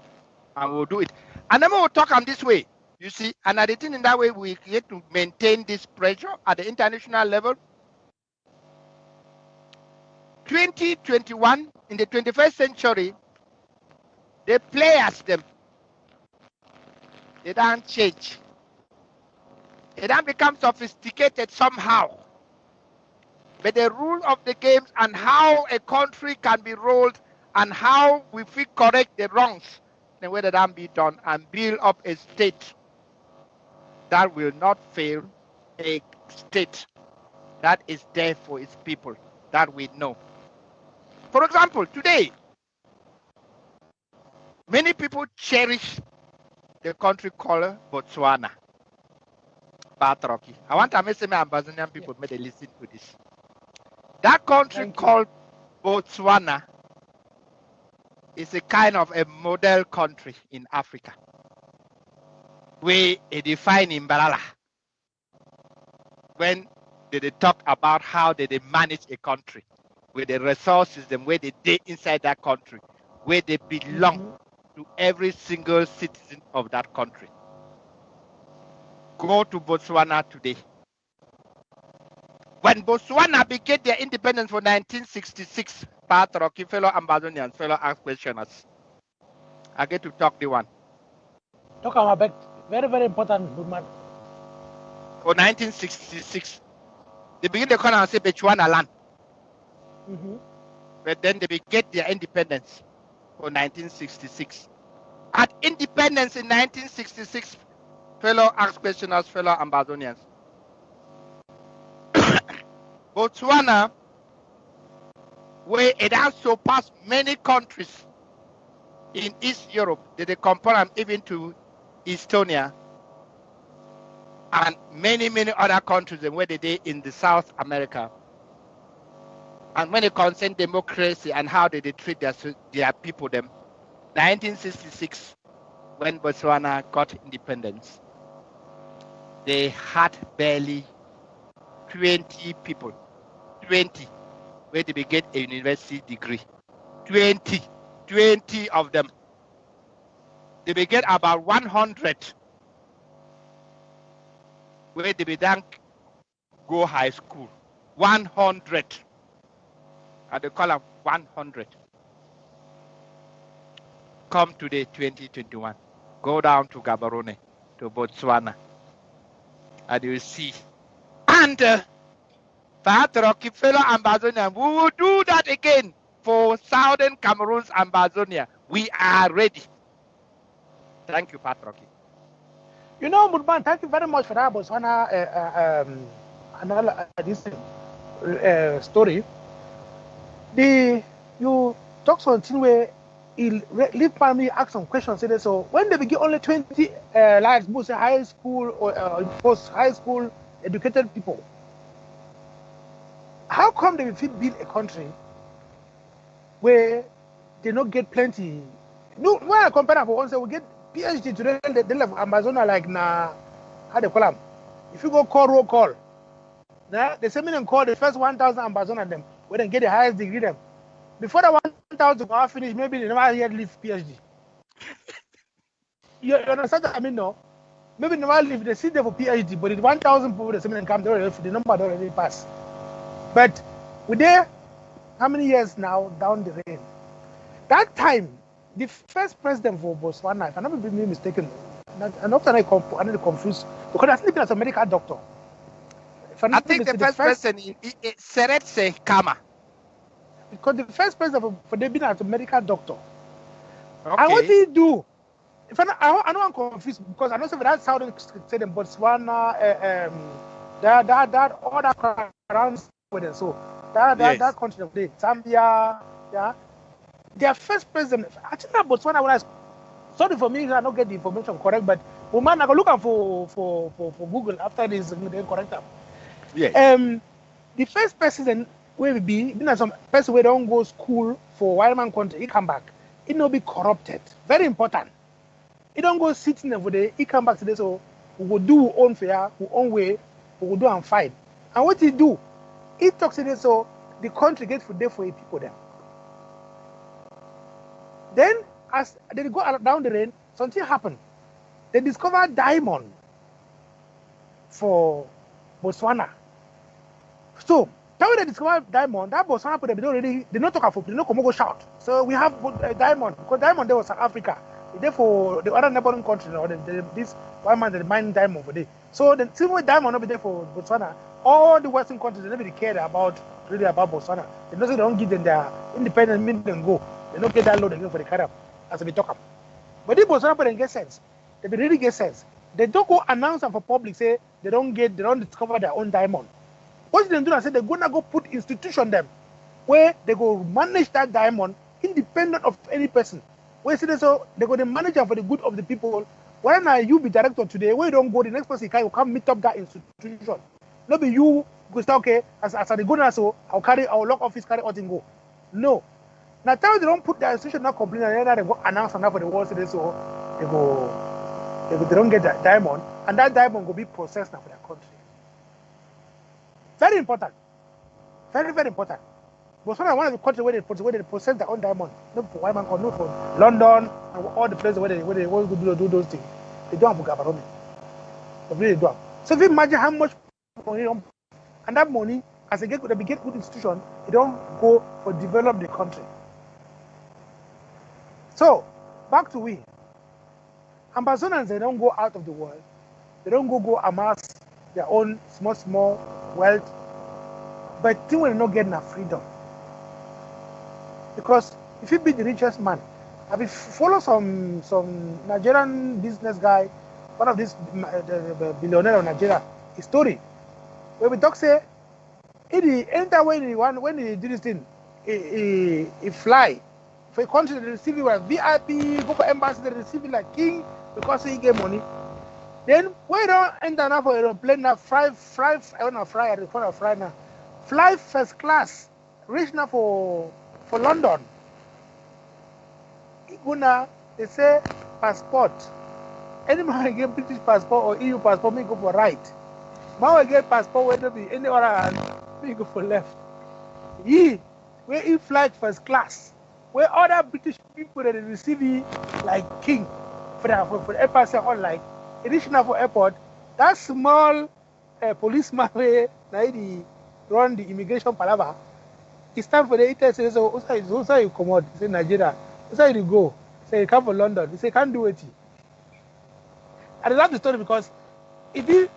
and we'll do it. And then we'll talk on this way, you see, and I think in that way we get to maintain this pressure at the international level. 2021, in the 21st century, the players, they don't change. They don't become sophisticated somehow. But the rule of the games and how a country can be rolled and how we feel correct the wrongs, the way that can be done and build up a state that will not fail, a state that is there for its people that we know. For example, today, many people cherish the country called Botswana. Troki. I want to make some Ambazonian people may they listen to this. That country called Botswana is a kind of a model country in Africa. We define in Balala when they talk about how they manage a country with the resources and where they inside that country, where they belong to every single citizen of that country. Go to Botswana today. When Botswana began their independence for 1966, Troki, fellow Ambazonians, fellow questioners, I get to talk the one. Talk about very, very important, good man. For 1966, they begin to call and say Botswana land. But then they began their independence for 1966. At independence in 1966, fellow questioners, fellow Ambazonians, Botswana, where it has surpassed many countries in East Europe, they compare them even to Estonia and many, many other countries and where they did in the South America. And when they concern democracy and how they treat their people, them 1966, when Botswana got independence, they had barely 20 people, 20, where they get a university degree. 20 of them. They get about 100 where they don't go high school. 100. And they call them 100. Come today, 2021. Go down to Gaborone, to Botswana, and you will see. And Troki, fellow Ambazonian, we will do that again for Southern Cameroon's Ambazonia. We are ready. Thank you, Troki. You know, Mudman, thank you very much for that Botswana story. You talk something where he leave me ask some questions. So when they begin only 20 like most high school or post high school educated people, how come they will build a country where they don't get plenty? No, when I compare for one, say we get PhD today, they level Amazon like how they call them. If you go roll call, they say me call the first 1,000 Amazon and them, where they get the highest degree them. Before the 1,000 are finished, maybe they never yet leave PhD. you understand what I mean? No, maybe they never leave. They sit there for PhD, but the 1,000 people they say me come, the number don't already pass. But with there, how many years now down the lane? That time, the first president for Botswana, if I'm not being mistaken, and often I'm confused because I was living as a medical doctor. I think the first person is Seretse Kama. Because the first president for them being as a medical doctor. Okay. And what did he do? If I know I'm confused because I know some of that Southern state in Botswana, that all that around with it. So that country of the Zambia, yeah. Their first president, actually Botswana, when I sorry for me, I don't get the information correct, but woman, I go look for Google after this, they correct them. Yes. The first president will be some person who don't go school for white man country, he come back. It no be corrupted. Very important. He don't go sitting over there, he come back today, so we will do own fair, we own way, we will do and fight. And what he do? He talks today, so the country gets for there for a people there. Then, as they go down the lane, something happened. They discovered diamond for Botswana. So, when they discovered diamond, that Botswana people, they don't talk about, they don't come go shout. So we have diamond, because diamond there was South Africa. Therefore, the other neighboring country, this one man, they mine diamond for them. So the same way diamond not be there for Botswana, all the Western countries, they never care about Botswana. They don't give them their independent mean them go. They don't get that load again for the carry as we talk about. But the Botswana people get sense. They really get sense. They don't go announce them for public, say they don't discover their own diamond. What they do is say they're gonna go put institution them where they go manage that diamond independent of any person. Where say so they go to manage them for the good of the people. Why now you be director today? Where you don't go, the next person can come meet up that institution. Not be you go say okay, as I go now, so I'll lock office, carry out and go. No. Now tell they don't put the institution not complete and then they go announce enough for the world today, so they don't get that diamond, and that diamond will be processed now for their country. Very important. Very, very important. But one of the countries where they process their own diamond, not for Wyman, not for London and all the places where they want to do those things. They don't have government. They really don't. So if you imagine how much money, and that money, as they get good institution, they don't go for develop the country. So back to we. Ambazonians, they don't go out of the world. They don't go amass their own small wealth, but they will not get enough freedom. Because if you be the richest man, I will follow some Nigerian business guy, one of these the billionaire of Nigeria, his story, where we talk say, anytime when he do this thing, he fly. For a country, they receive you like VIP, go for embassy, they receive you like king because he get money. Then when you don't enter now for aeroplane now, fly first class, reach now for London. Iguna, they say passport. Any man get British passport or EU passport, me go for right. Man will get passport whether be any other hand, me go for left. Where he fly first class, where other British people that they receive you like king for the airport say like reach now for airport, that small policeman where they run the immigration palava. It's time for the ETS. So, also you come out. Say Nigeria. Also you go. Say you come from London. They say can't do it. I love the story because it is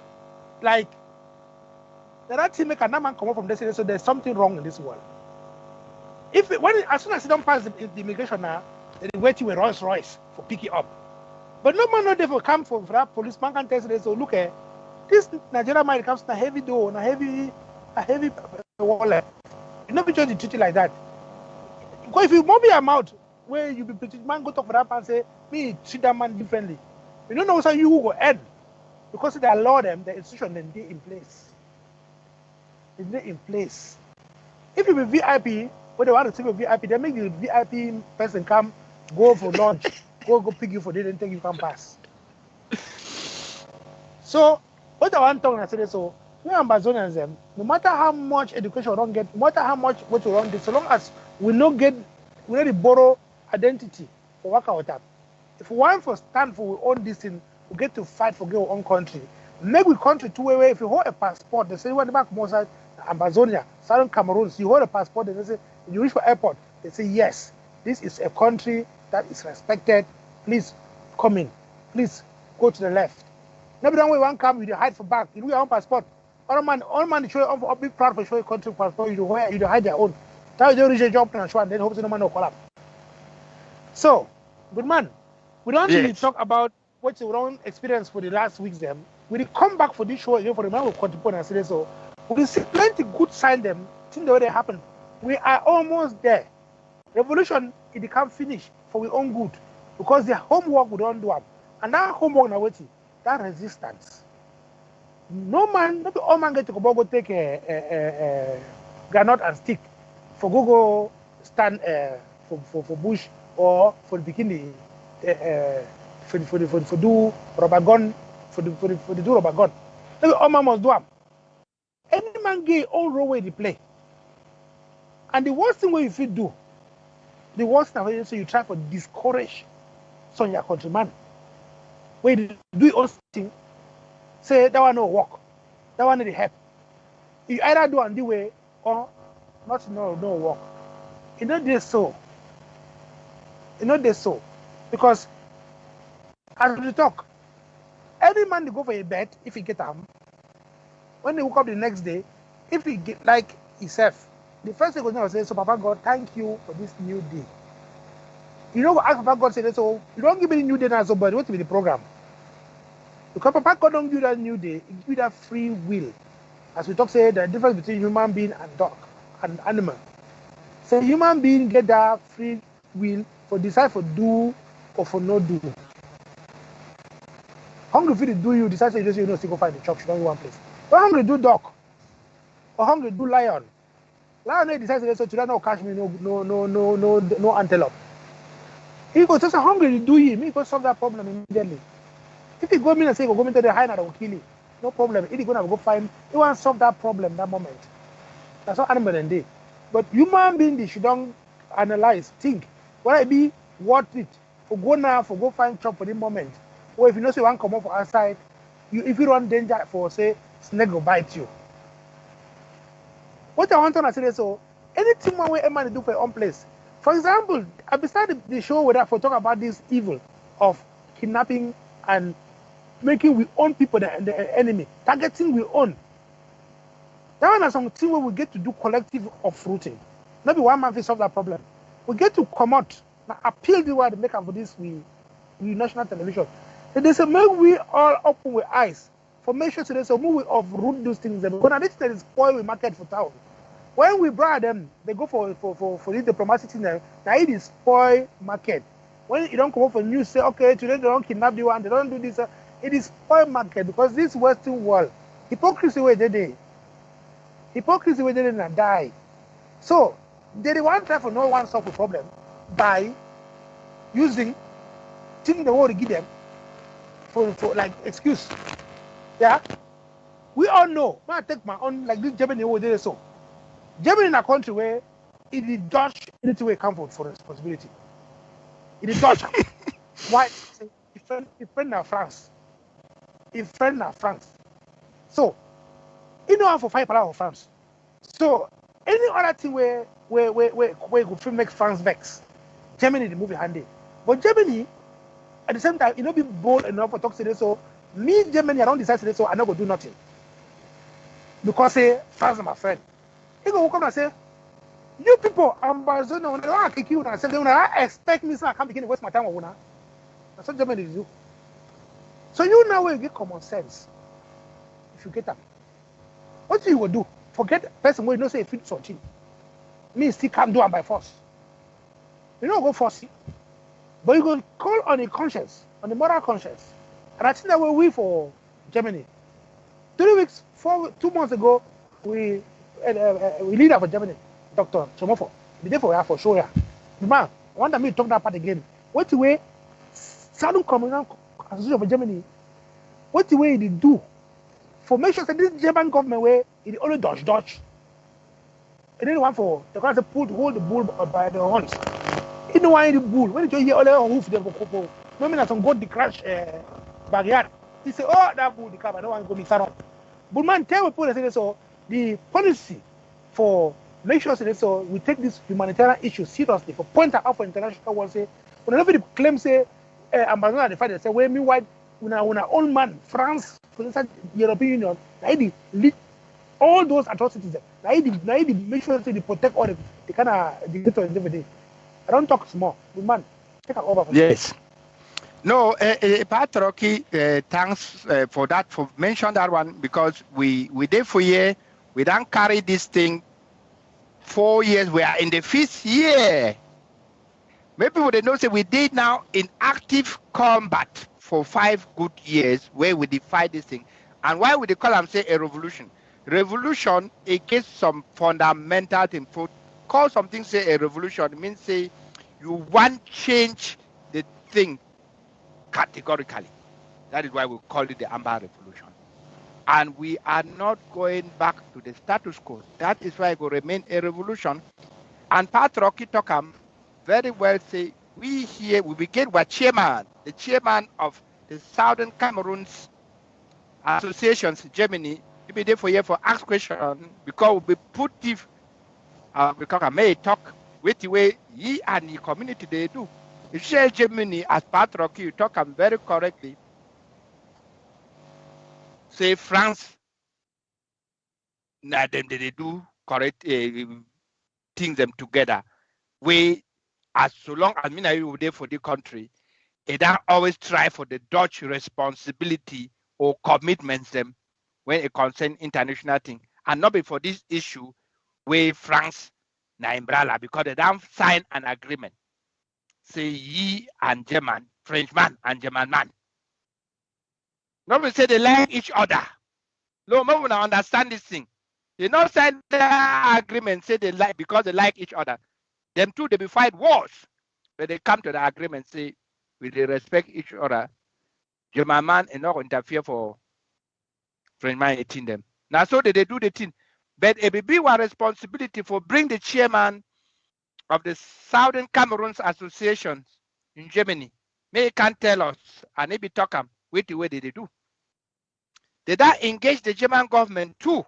like that team make a man come out from this. So there's something wrong in this world. As soon as you don't pass the immigration now, they wait you a Rolls Royce for pick it up. But no man not there for come for that policeman can tell you so look at this Nigerian man comes to a heavy door, a heavy wallet. You never just treat it like that. Because if you move your mouth where you be British man go talk for that man say me treat that man differently. You don't know how you will end because they allow them the institution then they in place. They in place. If you be VIP, when they want to take a VIP, they make the VIP person come go for lunch, go pick you for dinner and take you come pass. So what I want to talk I say so. We Ambazonians, no matter how much education we don't get, no matter how much what we don't do, so long as we not borrow identity for work out that. If we want to stand for our own this thing, we get to fight for our own country. Make we country two way. If you hold a passport, they say when the back outside Ambazonia, Southern Cameroon, so you hold a passport, they say you reach for airport, they say yes, this is a country that is respected. Please come in. Please go to the left. Never done we want come, you hide for back. You do your own passport. All man show up be proud for showing country passport, you hide their own. That's the original job and show and then hope no man will collapse. So, good man, we don't really talk about what your own experience for the last weeks them. We come back for this show, for the man will contribute and say so. We see plenty good sign them, things the way they happen. We are almost there. Revolution, it can't finish for our own good. Because the homework we don't do them. And that homework now waiting, that resistance. No man, not all man get to go take a granite and stick for go stand for bush or for the bikini for do rubber gun for the do rubber gun. Maybe all man must do them. Any man get all role where they play. And the worst thing what you feel do, the worst thing is so you try to discourage some of your countrymen. When you do your own thing, say that one no work, that one need help. You either do and the way or not no work. It not this so. It not this so. Because as we talk, every man they go for a bet if he get them. When they woke up the next day, if he get like himself, the first thing was say, so Papa God, thank you for this new day. You know, ask Papa God say, so you don't give me a new day now, so but what will be the program? Because Papa God don't give you that new day, he give you that free will. As we talk, say the difference between human being and dog and animal. So human being get that free will for decide for do or for not do. Hungry for the do you decide to you know still go find the church, you don't go one place. Or hungry do dog, or hungry do lion, Lion decides so today no catch me, no antelope. He goes just hungry to do him. He goes solve that problem immediately. If he go in and say go into the hyena that will kill you, no problem. He gonna go find. He want to solve that problem that moment. That's what animal and they. But human being, they should don't analyze, think. What it be worth it for go now for go find job for the moment. Or if you know say one come up for outside, if you run danger for say snake will bite you. What I want to say is so anything one way a man do for your own place. For example, I started the show with that for talk about this evil of kidnapping and making we own people the enemy, targeting we own. That one is something where we get to do collective uprooting. Not be one man to solve that problem. We get to come out and appeal the word make up for this we national television. And they say make we all open with eyes for make sure they say move we uproot those things. Because this thing is spoil we market for town. When we brought them, they go for this diplomacy thing. Now it is spoil market. When you don't come up for news, say okay today they don't kidnap the one, they don't do this. It is spoil market because this Western world hypocrisy where they. Hypocrisy where they didn't die. So they want to try for no one solve the problem by using things the world give them for like excuse. Yeah. We all know. When I take my own like this Germany over there so. Germany in a country where it is Dutch anything way come for responsibility. It is Dutch. Why? If friend now France. If friend now France. So you know how for 5 of France. So any other thing where go make France vex, Germany the movie handy. But Germany at the same time, you know, be bold enough for talk to this. So me Germany, I don't decide to this, so I not go do nothing because say France is my friend. He go come and say, you people, Ambazonian, when I kick you and say, when I expect me, so I can't begin to waste my time with una. That's what Germany do. So you now will get common sense if you get up. What you will do? Forget the person who you know say fit something. Me still can't do it by force. You don't go force it. But you go call on the conscience, on the moral conscience. And I think that we for Germany. 2 months ago, we leader for Germany, Dr. Chomofo. The day for sure. Yeah. The man, one time me talk that part again. What the way Southern Communal Association for Germany, what the way they do for make sure that this German government way it only Dutch. It didn't want for the guys to hold the bull by the horns. It don't want the bull. When you hear all the hoof, they go couple. No mean some got the crash backyard. He say, oh that bull the car, I don't want to go mix around. But man, tell people say so the policy for make sure that so we take this humanitarian issue seriously for point out for international world say whenever they claim say Ambazonian the fight they say well meanwhile when our own man France for instance European Union they lead all those atrocities they make sure that they protect all the kind of dictators every day. I don't talk small but man take it over. Yes. No, Troki, thanks for that, for mention that one, because we did for year, we don't carry this thing 4 years, we are in the 5th year. Maybe people they know say we did now in active combat for 5 good years where we fight this thing. And why would they call them say a revolution? Revolution against some fundamental thing. For call something say a revolution, it means say you want change the thing categorically. That is why we call it the Amba revolution. And we are not going back to the status quo. That is why it will remain a revolution. And Troki Tokam very well say, we here, we begin with the chairman of the Southern Cameroon's associations in Germany, to be there for here for ask question, because we put if because I may talk with the way ye and the community they do. You share Germany as Troki, you talk very correctly. Say France, now them they do correct things them together. We, as so long as me you there for the country, they don't always try for the Dutch responsibility or commitments them when it concern international thing, and not before this issue where France na umbrella because they don't sign an agreement. Say ye and German, Frenchman and German man. Nobody say they like each other. No, we understand this thing. They not sign the agreement, say they like because they like each other. Them two, they be fight wars. But they come to the agreement, say, we they respect each other. German man and not interfere for French man 18 them. Now so they do the thing. But it will be one responsibility for bring the chairman of the Southern Cameroons Association in Germany. May he can tell us and maybe talk them with the way they do. They that engage the German government too,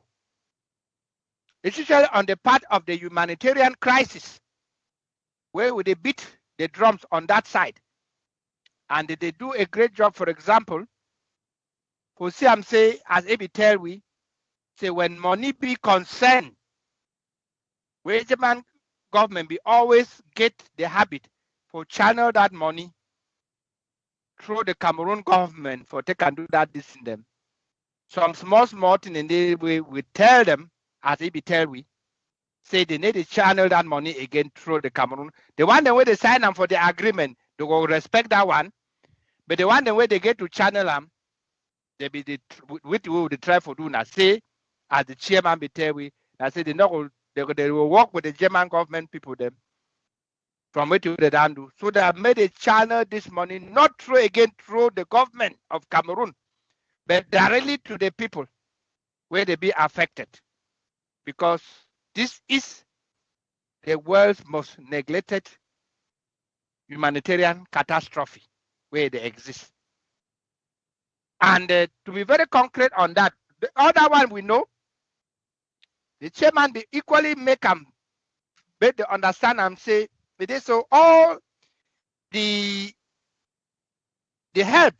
especially on the part of the humanitarian crisis, where would they beat the drums on that side. And they do a great job, for example, for CM say, as Ebi tell we, say when money be concerned, where German government be always get the habit for channel that money through the Cameroon government for they can do that this in them. Some small thing in the way we tell them, as Ebi tell we, say they need to channel that money again through the Cameroon. The one the way they sign them for the agreement, they will respect that one. But the one the way they get to channel them, they be the with will they try for do now. Say as the chairman be tell we, I say they will work with the German government people them from what they don't do. So they have made a channel this money not through again through the government of Cameroon, but directly to the people where they be affected. Because this is the world's most neglected humanitarian catastrophe where they exist. And to be very concrete on that, the other one we know, the chairman be equally make them, but they understand and say, it is so all the help,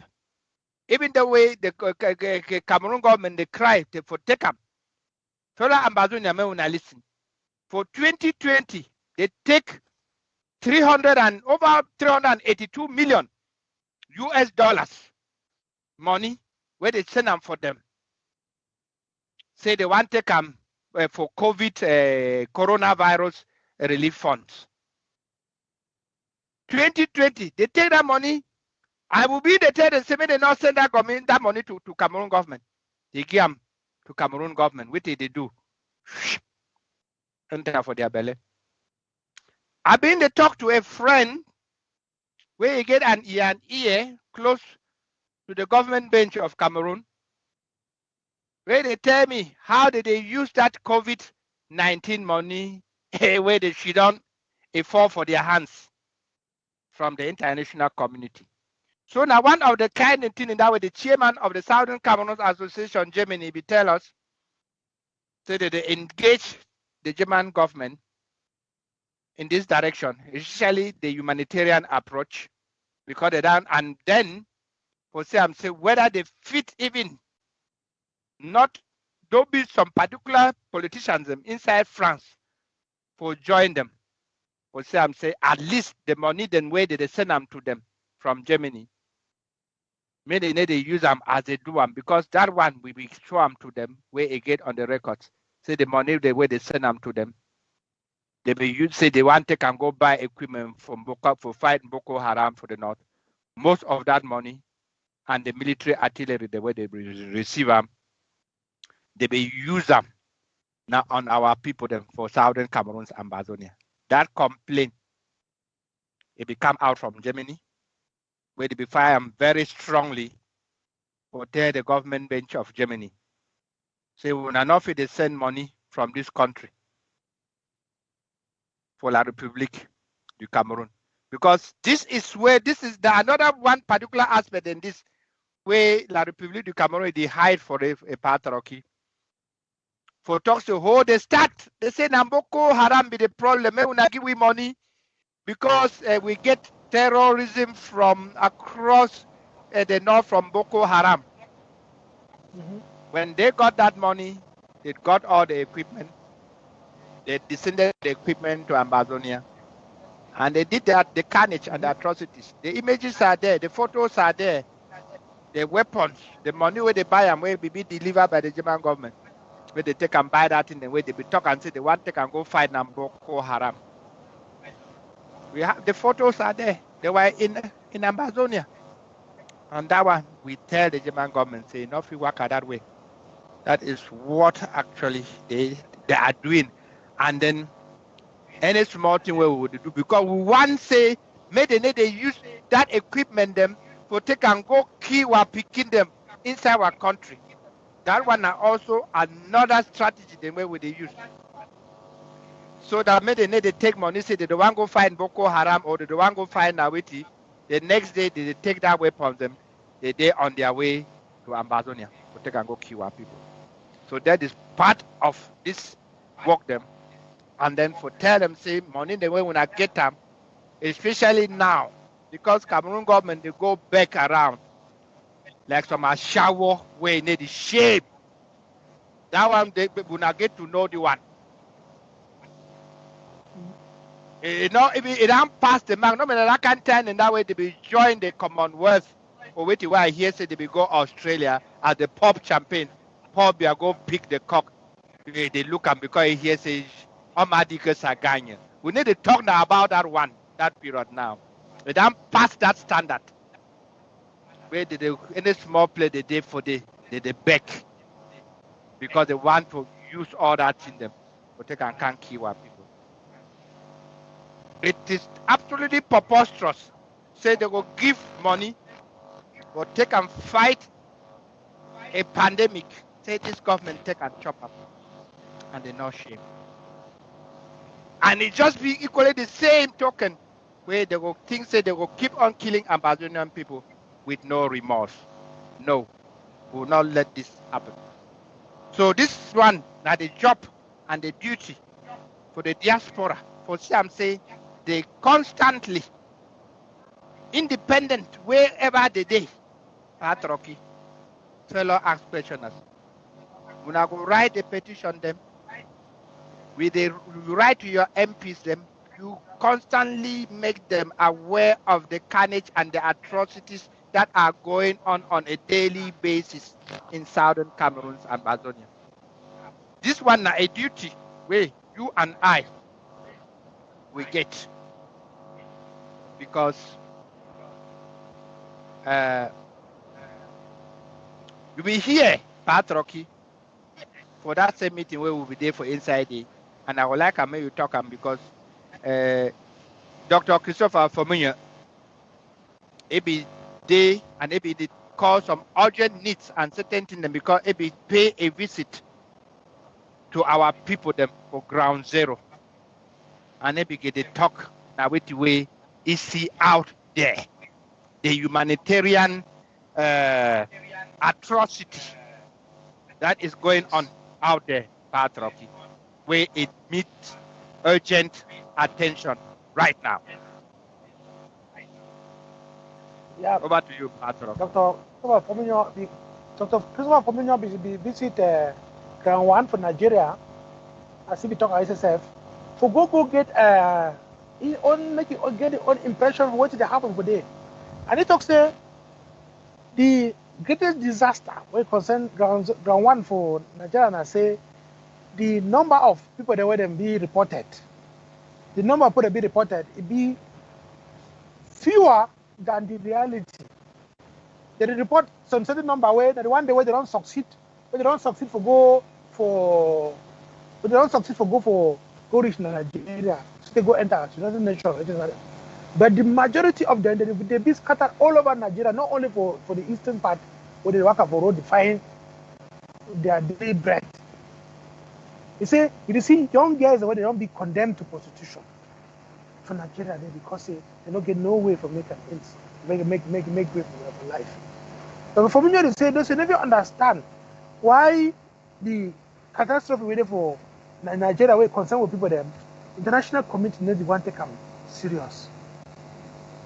even the way the Cameroon government they cry for take them. Fellow Ambazonian may wanna listen. For 2020, they take over 382 million US dollars money where they send them for them. Say they want to take them for COVID coronavirus relief funds. 2020, they take that money. I will be the third and say they not send that money to Cameroon government. They give them to Cameroon government. What did they do? Enter for their belly. I've been to talk to a friend where you get an ear close to the government bench of Cameroon, where they tell me how did they use that COVID-19 money where they should on a fall for their hands from the international community. So now one of the kind of thing in that way, the chairman of the Southern Cameroon Association Germany be tell us, so that they engage the German government in this direction, especially the humanitarian approach, because they don't, and then for say whether they fit even not don't be some particular politicians inside France for join them. For say at least the money then where they send them to them from Germany. Maybe they need to use them as they do them because that one we will show them to them where they get on the records. Say the money the way they send them to them. They will use say they want to can go buy equipment from for fighting Boko Haram for the north. Most of that money and the military artillery the way they receive them, they will use them now on our people them for Southern Cameroon's Ambazonian. That complaint it will come out from Germany, where they be fire very strongly for the government bench of Germany. Say we will not they send money from this country for La République du Cameroon. Because this is the another one particular aspect in this way La République du Cameroon they hide for a part Troki. For talks to how they start, they say Boko Haram be the problem. We not give we money because we get terrorism from across the north from Boko Haram. Mm-hmm. When they got that money, they got all the equipment. They descended the equipment to Ambazonian. And they did that, the carnage and the atrocities. The images are there, the photos are there, the weapons, the money where they buy and where be delivered by the German government. Where they take and buy that in the way they be talk and say they want to take and go fight Boko Haram. We have the photos are there. They were in Ambazonia. And that one we tell the German government say enough we work that way. That is what actually they are doing. And then any small thing we would do, because we want say maybe they use that equipment them for take and go kill or picking them inside our country. That one are also another strategy the way they use. So that maybe they take money, say they don't want to go find Boko Haram or they don't want to go find Nawiti. The next day they take that weapon them, they on their way to Ambazonian to take and go kill our people. So that is part of this work them. And then for tell them say money the way when I get them, especially now, because Cameroon government they go back around like some shower way need the shape. That one they will not get to know the one. You know, if it don't pass the mark, no matter that can turn in that way they be join the Commonwealth or wait why I hear say they be go Australia as the pop champagne. Pop they go pick the cock. They look and because he hear say Omadikers are Ghanaian. We need to talk now about that one, that period now. They don't pass that standard. Where did they any small play they did for they back because they want to use all that in them, but they can't kill our people. It is absolutely preposterous. Say they will give money, but they can fight a pandemic. Say this government take and chop up, and they not shame. And it just be equally the same token where they will think say they will keep on killing Ambazonian people with no remorse. No, we will not let this happen. So this one now the job and the duty for the diaspora. For some say they constantly independent wherever they day. Troki, fellow ask questioners. When I go write a petition them, with the write to your MPs them, you constantly make them aware of the carnage and the atrocities that are going on a daily basis in southern Cameroon and Ambazonia. This one is a duty where you and I we get because you be here, Troki, for that same meeting where we'll be there for inside day. And I would like to make you talk because Dr. Christopher Fomunya, it be day and it be cause some urgent needs and certain things because it be pay a visit to our people them for ground zero. And it be get the talk now with the way is see out there. The humanitarian atrocity that is going on out there, Troki, where it needs urgent attention right now. Yeah. Over to you, Troki. Dr. Christopher Fomunyo visit ground one for Nigeria, as he be talk ISSF, for go get his own make it get the own impression of what did happen for there. And he talks say the greatest disaster when concern ground one for Nigeria, and I say the number of people that were them be reported, the number of people that be reported, it be fewer than the reality. They report some certain number where the one day where they don't succeed for go reach Nigeria, so they go enter United Nations. But the majority of them they be scattered all over Nigeria, not only for the eastern part where they work for road define their daily bread. You see young girls where they don't be condemned to prostitution for Nigeria because they don't get no way for make way for life. But for me to say they never understand why the catastrophe waiting for Nigeria where concern with people them international community need to want to take them serious.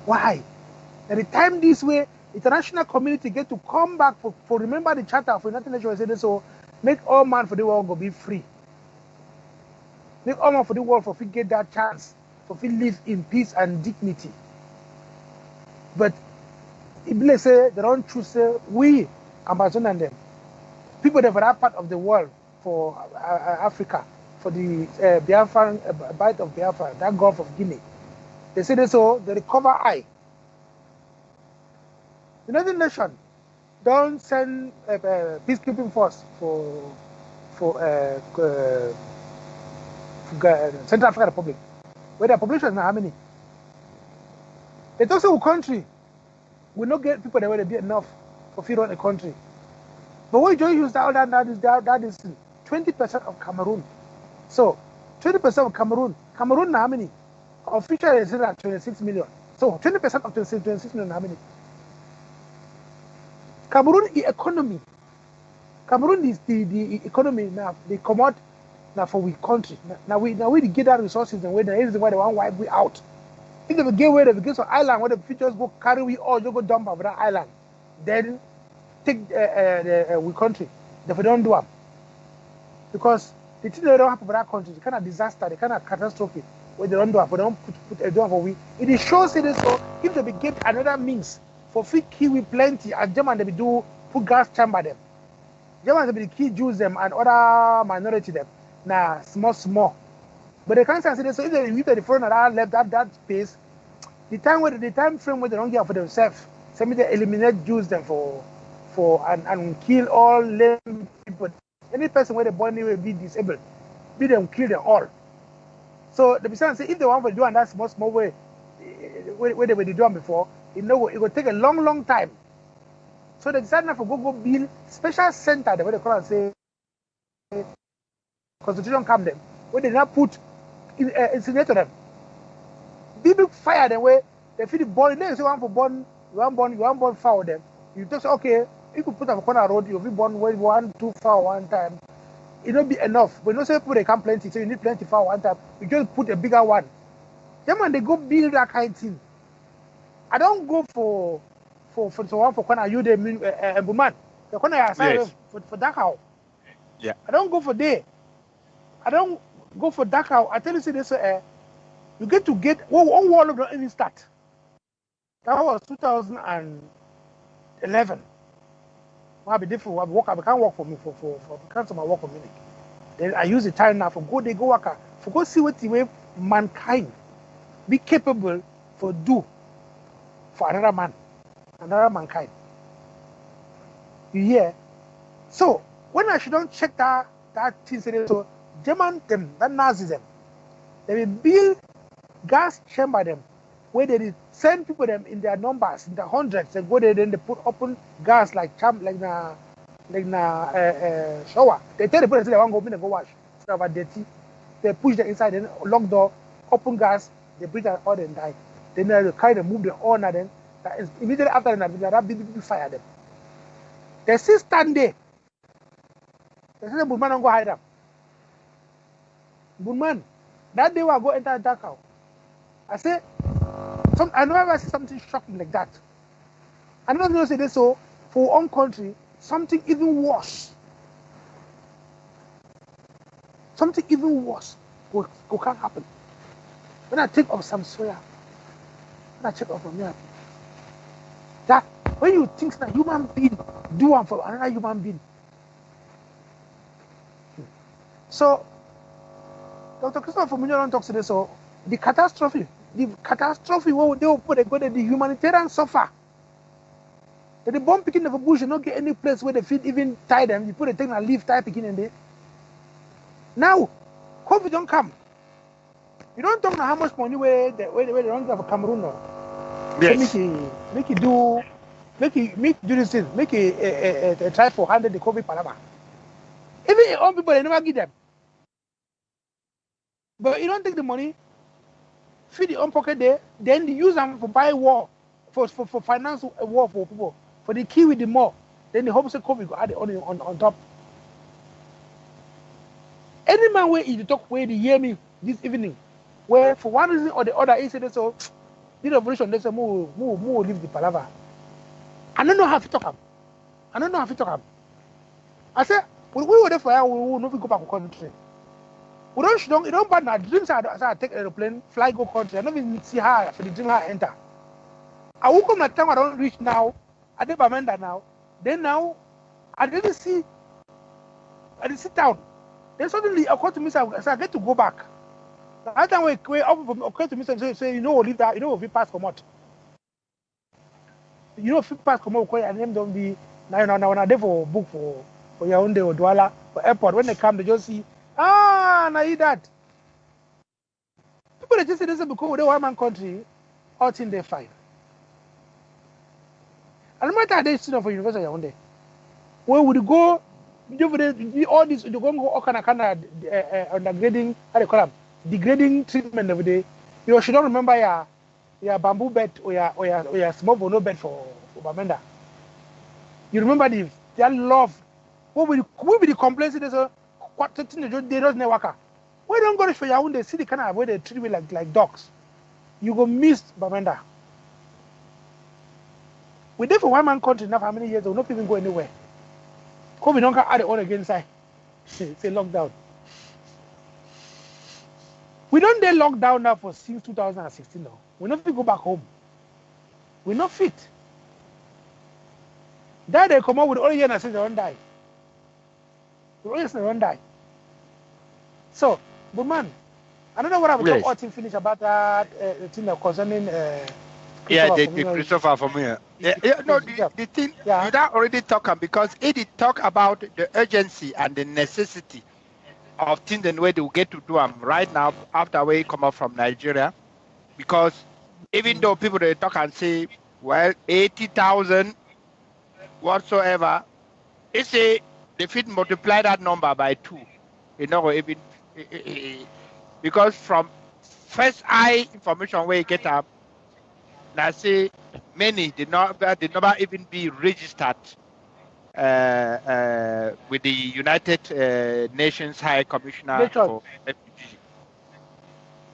Why? At the time this way, international community get to come back for remember the charter for United Nations say so make all man for the world go be free. Make all man for the world for get that chance for live in peace and dignity. But if they say they don't choose we Ambazonian and them people that for that part of the world for Africa for the Biafran bite of Biafra, that Gulf of Guinea. They say they recover eye. United Nations don't send peacekeeping force for Central African Republic, where the population is now how many? They talk about country will not get people that will be enough for feed on the country. But when you use that is 20% of Cameroon. So 20% of Cameroon now how many? Officially is at 26 million. So 20% of 26 million how many? Cameroon economy. Cameroon is the economy now. They come out now for we country. Now we get that resources and where the reason why they want to wipe we out. If they get where they get some island where the features go carry we all just go dump over that island, then take we country. If we don't do it, because the thing they don't have for that country, the kind of disaster, the kind of catastrophe where they don't do it, but they don't put a door for we. It shows it so if they get another means for free Kiwi plenty, and German they be do put gas chamber them. German they be the key Jews them and other minority them. Nah, small. But they can't say so if they the foreigner that left that space, the time frame where they don't get for themselves, so they eliminate Jews them and kill all lame people. Any person where the body will be disabled, be them kill them all. So the person say if they want to do and that small way, where they were doing before, it will take a long time. So they decided now for go build special center, the way they call and say constitution camp them, where they now put incinerator them. People fire them where they feel the burn. Then you say you want burn foul them. You just say okay, if you put on a corner road, you'll be born 1-2 foul one time. It don't be enough. But you know say people they come plenty, so you need plenty foul one time. You just put a bigger one. Then when they go build that kind of thing, I don't go for someone for corner you they mean Buman. The corner aside for Dakar. Yeah. I don't go for there. I don't go for Dakar. I tell you, say this, you get one wall of the even start. That was 2011. I'll be different. I can't work for me for cancel my work for me. Then I use the time now for go work for go see what the way mankind be capable for do for another mankind. You hear? So when I should don't check that thing, so German them, that Nazis them, they will build gas chamber them, where they send people them in their numbers, in the hundreds, and go there, then they put open gas like shower. They tell the people they want to go in and go wash. It's about dirty. They push them inside, then lock door, open gas, they breathe out all and die. Then they kind of move the owner then. That is immediately after that people fire them. They still stand there. They say the Burman don't go hide them. Burman, that day I go enter Dakar. I say, I never see something shocking like that. I don't know say this so for our own country, something even worse. Something even worse can happen. When I think of some swear, when I check up on me, that when you think that human being do one for another human being. So Dr. Christopher Munyon talks to this, so the catastrophe where they will put the humanitarian suffer. The bomb picking of a bush, you not get any place where they feed even tie them. You put a thing and leave tie picking in there. Now, COVID don't come. You don't talk about how much money where they don't have a Cameroon now. Yes. Make it do this thing. Make a try for 100 the COVID Panama. Even your own people, they never give them. But you don't take the money, feed your own pocket there, then they use them for buy war, for finance a war for people, for the key with the more. Then the hope say COVID go add it on top. Any man where you talk where they hear me this evening, where for one reason or the other, he said so the revolution, they say more leave the palaver. I don't know how to talk him. I said, we were there for a we will not go back to country. We don't bad now. Dreams I take aeroplane, fly go country. I don't even see her for the dream her enter. I woke up that time I don't reach now. I did Bamenda now. Then now I didn't see town. Then suddenly occurred to me, so I get to go back. That time we occurred to me and say, we'll leave that, we pass come out. If you pass come out, and them don't be Now when I dey for book for Yaoundé or Douala for airport, when they come, they just see, now eat that. People they just say this is because we're the one man country, all things they fine. And no matter they student for University of Yaoundé, where would you go? All this, you go all kind of undergrading, how they call them, degrading treatment every day. You should not remember your bamboo bed or your small bono bed for Bamenda. You remember their love. What will be the complaints? They say, what they don't know worker. Why don't go to Yaoundé? See the kind of way they treat me like dogs. You go miss Bamenda. We there for one man country now for how many years? We'll not even go anywhere. COVID don't add it on again side. It's a lockdown. We don't dey lockdown now for since 2016 now. We not fit go back home. We not fit. That they come out with all year and say they don't die. The all year they don't die. So, but man, I don't know what I will talk all thing finish about that thing concerning the Christopher for me. The thing you that already talking because it did talk about the urgency and the necessity of things and way they will get to do them right now after we come out from Nigeria. Because even though people they talk and say, well, 80,000 whatsoever, it's a they fit multiply that number by 2. You know, even because from first eye information where you get up, now say many did not even be registered with the United Nations High Commissioner for Refugee.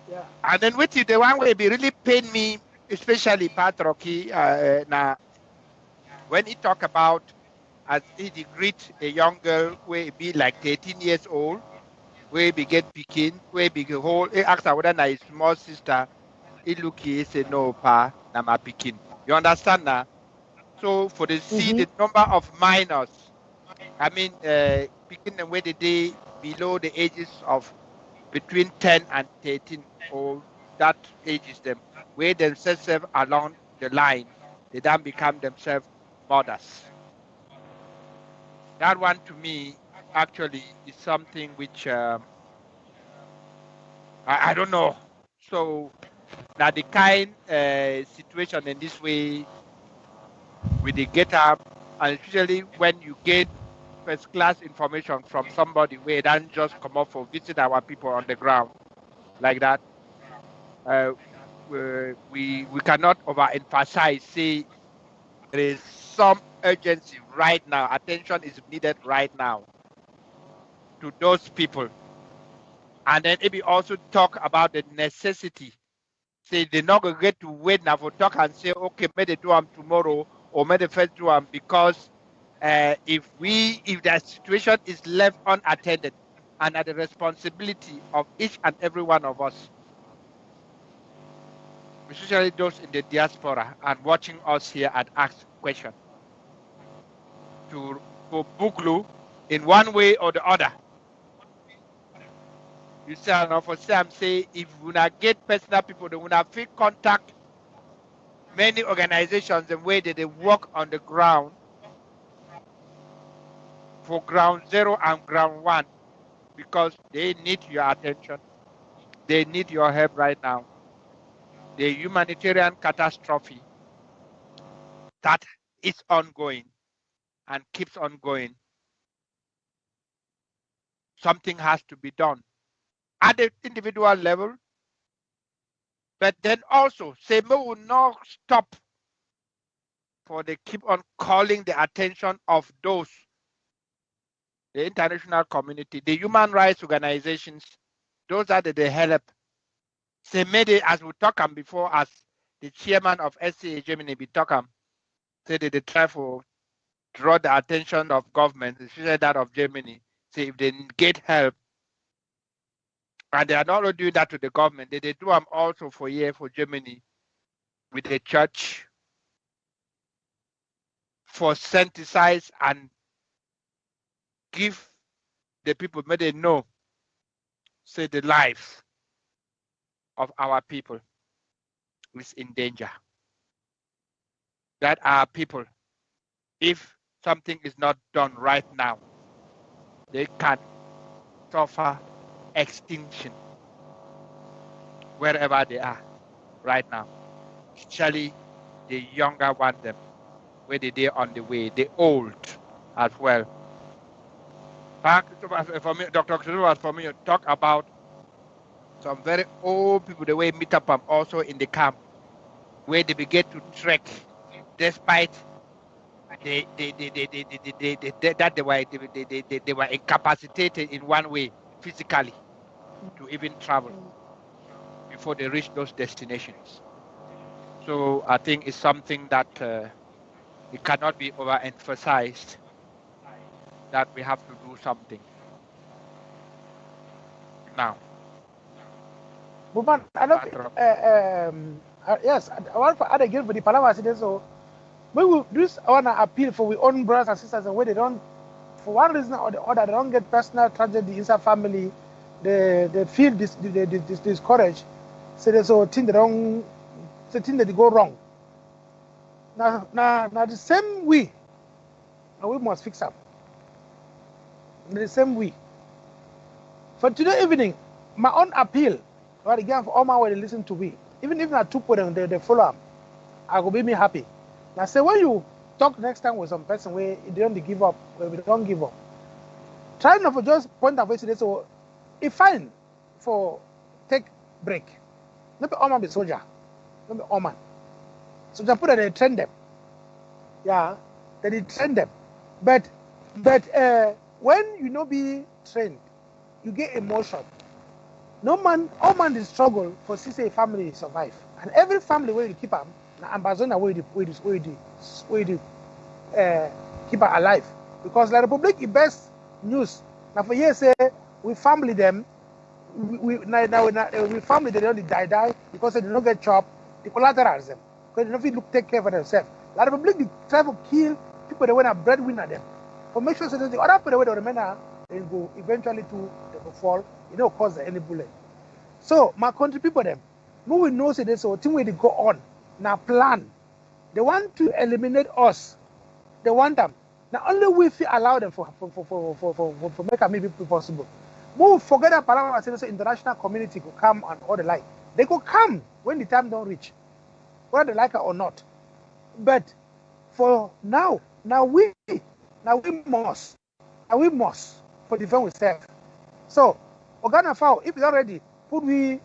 Yeah. And then with you, the one way be really pain me, especially Troki, now when he talk about as he greet a young girl where be like 13 years old, where be get picking, where be the whole he ask her whether na his small sister, he look he say no pa na my picking. You understand now? So for the see the number of minors, I mean picking them where they below the ages of between 10 and 13 or that ages them, where themselves along the line, they then become themselves mothers. That one to me actually is something which I don't know. So now the kind situation in this way with the get up, and especially when you get first class information from somebody where then just come up for visit our people on the ground like that. We cannot overemphasize. Say there is some urgency right now. Attention is needed right now to those people, and then maybe also talk about the necessity. Say they're not gonna get to wait now for talk and say, okay, may they do them tomorrow or may they first do them because if the situation is left unattended and at the responsibility of each and every one of us, especially those in the diaspora and watching us here at Ask Question, for Buglu in one way or the other. You say, and for Sam say, if we not get personal people, they will not feel contact many organizations and way that they work on the ground for ground 0 and ground 1 because they need your attention. They need your help right now. The humanitarian catastrophe that is ongoing and keeps on going. Something has to be done at the individual level, but then also say we will not stop for they keep on calling the attention of those, the international community, the human rights organizations, those are the help. Say maybe as we talk before, as the chairman of SCA Germany be talking, say that they try to draw the attention of government, especially that of Germany. Say if they get help, and they are not only doing that to the government, they do them also for Germany with the church for synthesize and give the people, may they know, say the lives of our people is in danger. That our people, if something is not done right now, they can suffer extinction wherever they are right now. Especially the younger one, them, where they on the way, the old as well. For me, Dr. Kwesion, for me, talk about some very old people, the way meet up also in the camp, where they begin to trek, despite they were incapacitated in one way physically to even travel before they reach those destinations. So I think it's something that it cannot be overemphasized that we have to do something now. But I don't. Yes, I want to add again for the Palava today. So we will do. I want to appeal for our own brothers and sisters, and where they don't, for one reason or the other, they don't get personal tragedy inside family. They feel discouraged. So there's a thing they don't, the thing that they go wrong. Now the same way, and we must fix up. The same way. For today evening, my own appeal, right again for all my way to listen to me. Even if not two people they follow up, I will be me happy. Now say when you talk next time with some person where you don't give up, where we don't give up. Try not to just point out today. So it's fine for take break. Not be all man be soldier. Not be all man. So just put that they train them. Yeah, that they train them. But when you not be trained, you get emotion. No man, all man is struggle for see say family survive. And every family where you keep them, Ambazonian where you keep her alive. Because the Republic is best news. Now for years say we family them, we family they don't die because they don't get job, the collaterals them. Because they don't take care of themselves. The Republic they try to kill people that want a breadwinner them. For make sure that the other people where they remain they go eventually to they will fall, you know, cause any bullet. So my country people them, who will know say this so thing where they go on. Now plan. They want to eliminate us. They want them. Now only we feel allow them for make a maybe possible. Move forget that Palama so international community could come and all the like. They could come when the time don't reach, whether they like it or not. But for now we must for defend ourselves. So Organa Fowl, if it's already, put we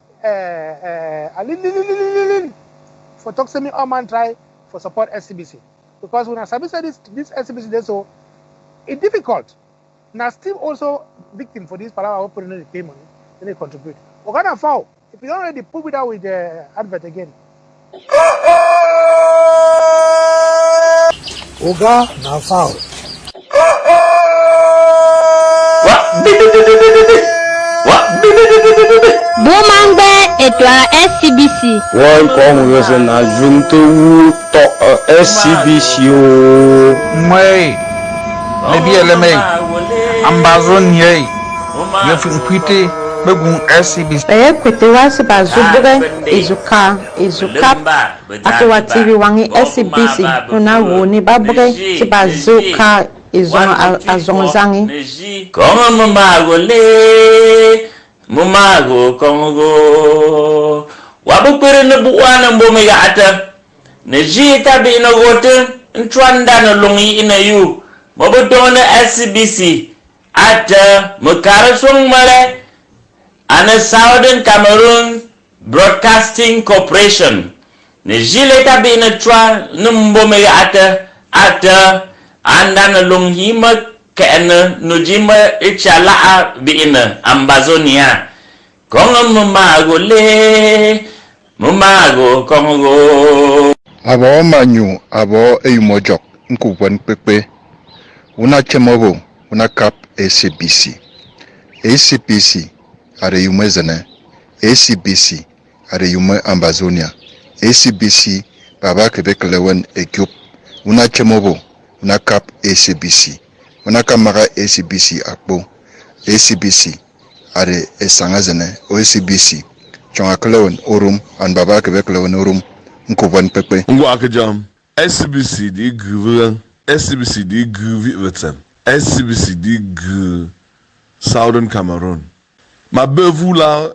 for Toxemi all man try for support SCBC. Because when I submit this SCBC so it's difficult. Now still also victim for this Palava opening the pay money, then they contribute. Organa Fowl, if you already put it out with the advert again. Oga now foul. Bomangbe etwa SCBC. One congregation ajunto to SCBC o. Mwe. Nebi eleme. Ambazonian. Yefunkwite begun SCBC. Baye kwete wase bazubure izuka atwa TV wangi SCBC una woni babure tibazuka azongzangi. Kongo mumago kongo wabukere ne buwana mbome ya ata ne jita bi no gote ntwanda no lungi ina yu mobotone SCBC ata mukarasung male ana Southern Cameroon Broadcasting Corporation ne jileta bi na twa no mbome ya ata anda no lungi ma kena nujima ichala biina Ambazonian kongo mumago kongo Abo manyu abo eyumojok nkukwan pepe una chemobo una kap ACBC are yumezene ACBC are yume Ambazonia ACBC baba kebeklewen ekyup una chemobo una kap ACBC una kamara ACBC akpo ACBC are esangazene ACBC chonga klewon orum an baba kebe klewon orum nkubwan pepe ngwa akjam SCBC di griven SCBC die Witwetsem. SCBC die Southern Cameroon. Ma bevu la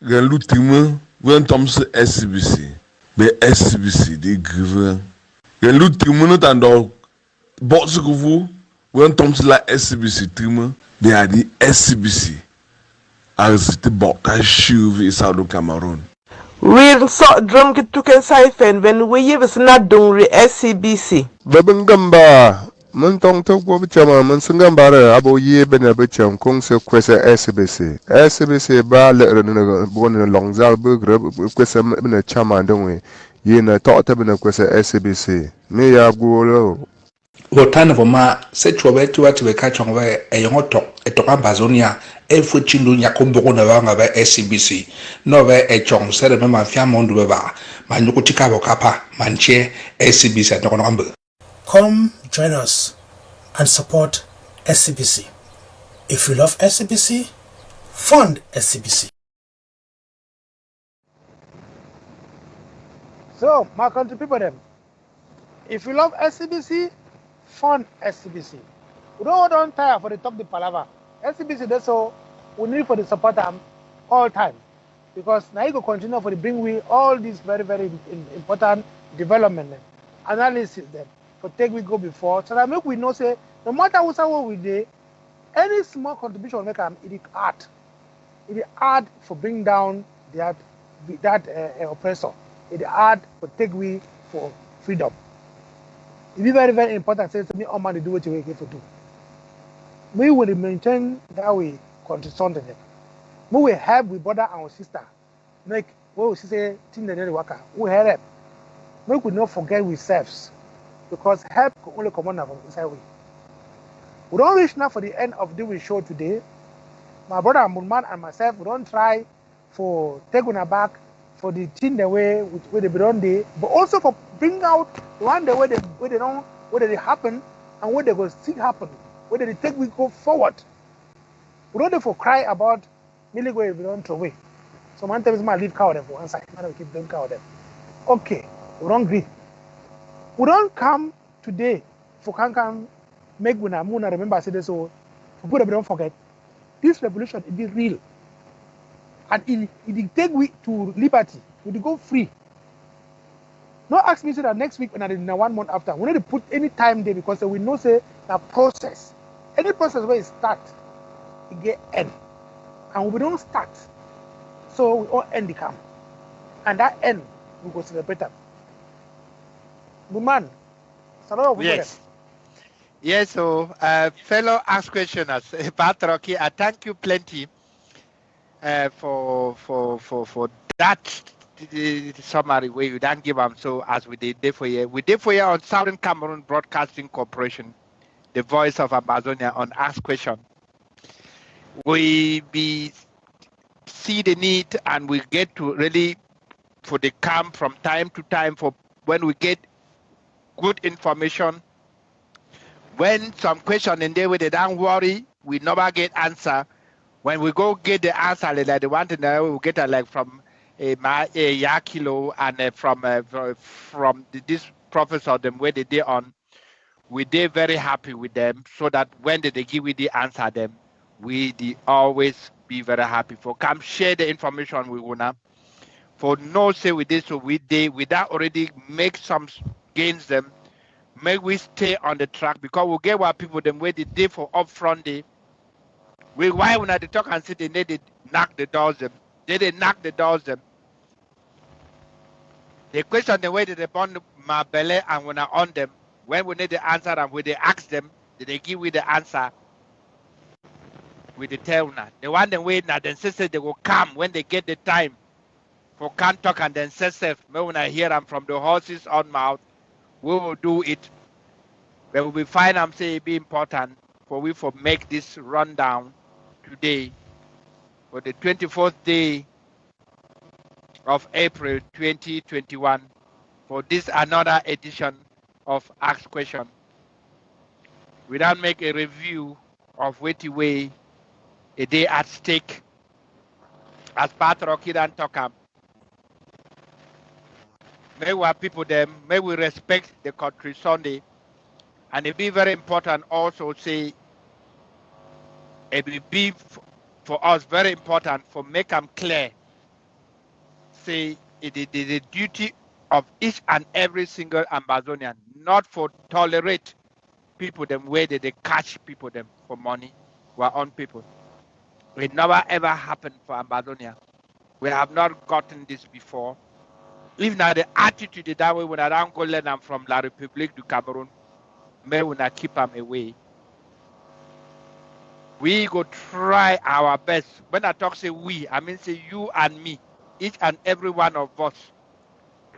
gen lutime wen tomse SCBC. Be SCBC die grive. Gen lutime no tando botse kuvu wen tomse la SCBC time. Be a die SCBC. As the bota shuvi Southern Cameroon. Wir so drum kituke saifen when we yivis na dungri SCBC. Babengamba mun tong to go chama mun singamba ra abo ye bena be cham kong se kwese SBC ba le ne bon longzal be grab kwese bena chama ndonwe ye na to ta bena kwese SBC me ya go Wotane voma se chobe tuwa tiwe kachong we eyongoto etok Ambazonian efo chindu nyakombo na wanga be SCBC no be echong se de ma fia mondu be ba manyuko tika bokapa manche SCBC atoko. Come join us and support SCBC. If you love SCBC, fund SCBC. So, my country people, them, if you love SCBC, fund SCBC. We don't tire for the talk the palaver. SCBC, that's all we need for the support them all time. Because now you go continue for the bring we all these very, very important development analysis them. For take we go before, so that make we know say no matter what we do, any small contribution make it is hard. It is hard for bring down that oppressor. It is hard for take we for freedom. It is very, very important. Say to me, all man do what you have to do. We will maintain that we contribute them. We will help with brother and sister. Make what we say thing the worker. We help. Make we not forget ourselves. Because help can only come on from inside we. We don't reach now for the end of the show today. My brother Ambulman and myself, we don't try for taking her back for the thing the way where they don't day, but also for bring out one the way they don't where they happen and where they go still happen, where they take we go forward. We don't for cry about really go if we don't throw away. So man tells me leave cow them for one side, man we keep them cow them. Okay, we don't agree. We don't come today for can make Muna remember I said this so for people don't forget. This revolution it is real. And it take we to liberty, we go free. Not ask me so that next week and in 1 month after. We need to put any time there because we know say the process. Any process where it start, it get end. And we don't start. So we all end the camp. And that end we go celebrate them. Man, yes. Yes, so fellow ask questioners, Troki, I thank you plenty for that summary where you don't give them. So as we did for you, on Southern Cameroon Broadcasting Corporation, the voice of Ambazonia on Ask Question. We see the need and we get to really for the camp from time to time for when we get good information. When some question in there where they don't worry, we never get answer. When we go get the answer, like the one to know, we get like from a Yakilo and from this professor them where they on, we they very happy with them. So that when they give you the answer them, we always be very happy for come share the information we wanna. For no say with this, so we that already make some gains them. May we stay on the track because we get what people them where they day for upfront day. We why when they talk and say they need to knock the doors them. They knock the doors them. They question the way they burn my belly and when I on them, when we need the answer and when they ask them, they give you the answer with the tell now. The one they wait now then say they will come when they get the time for can't talk and then say self. When I hear them from the horses on mouth. We will do it. But we will find I'm saying it be important for we for make this rundown today for the 24th day of April 2021 for this another edition of Ask Question. We don't make a review of what way a day at stake as part of Troki and talk. May we have people them, may we respect the country Sunday And it be very important also say, it will be for us very important for make them clear. Say it is the duty of each and every single Ambazonian, not for tolerate people them where they catch people them for money, who are on people. It never ever happened for Ambazonia. We have not gotten this before. If now the attitude is that way, when I don't go let them from La République du Cameroon, may we not keep them away. We go try our best. When I talk say we, I mean say you and me, each and every one of us,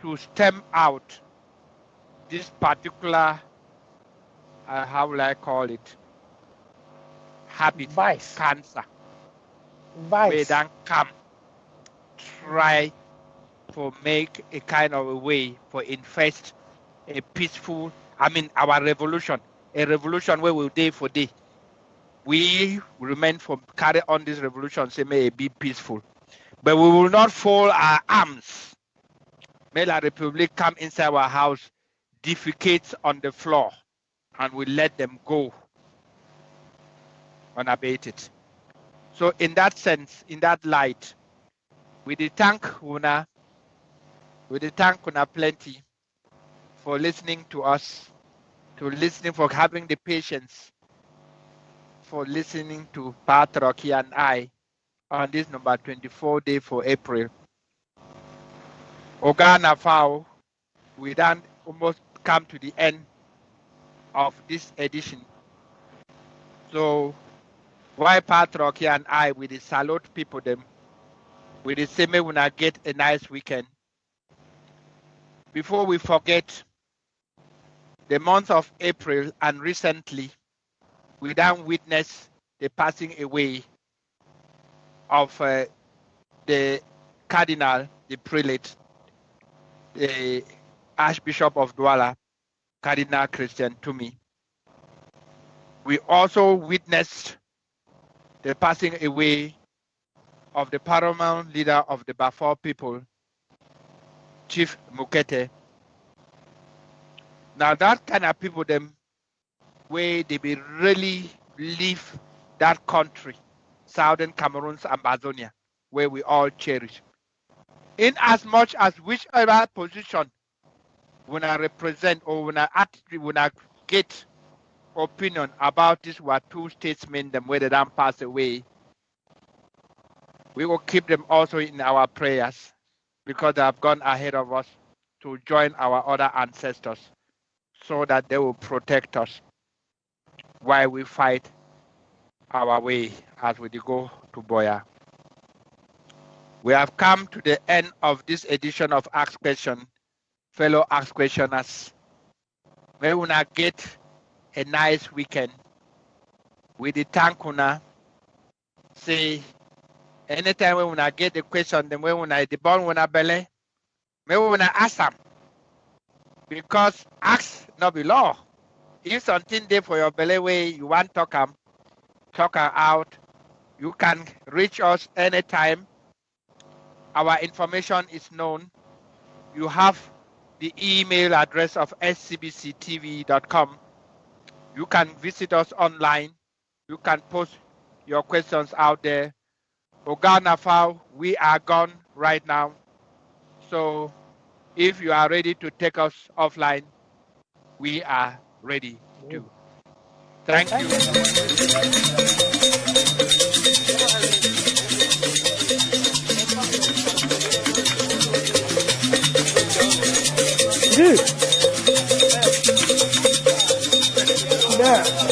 to stem out this particular, how will I call it, habit, vice, cancer. vice. We then come, try to make a kind of a way for infest a peaceful, I mean our revolution, a revolution where we'll day for day. We remain for carry on this revolution, say may it be peaceful. But we will not fold our arms. May La République come inside our house, defecate on the floor, and we let them go unabated. So in that sense, in that light, we thank Una plenty for listening to us, for having the patience, for listening to Pa Troki and I on this number 24 day for April. Ogana Fao, we then almost come to the end of this edition. So why Pa Troki and I will salute people them, we say may we not get a nice weekend. Before we forget, the month of April and recently, we then witness the passing away of the cardinal, the prelate, the Archbishop of Douala, Cardinal Christian Tumi. We also witnessed the passing away of the paramount leader of the Bafor people, Chief Mukete. Now that kind of people, them, where they be really leave that country, Southern Cameroon's Ambazonia, where we all cherish. In as much as whichever position when I represent or when I attitude, when I get opinion about this were two statesmen, them where they don't pass away, we will keep them also in our prayers because they have gone ahead of us to join our other ancestors so that they will protect us while we fight our way as we go to Boya. We have come to the end of this edition of Ask Question, fellow Ask Questioners. May we not get a nice weekend with the Tankuna. Say, anytime we will not get the question, then we will not the ball when I belly, may we not ask them. Because ask not be law. If something there for your belly way you want to talk out, you can reach us anytime. Our information is known. You have the email address of scbctv.com. You can visit us online. You can post your questions out there. Ogana Fao, we are gone right now. So if you are ready to take us offline, we are ready to. Thank you. Yeah.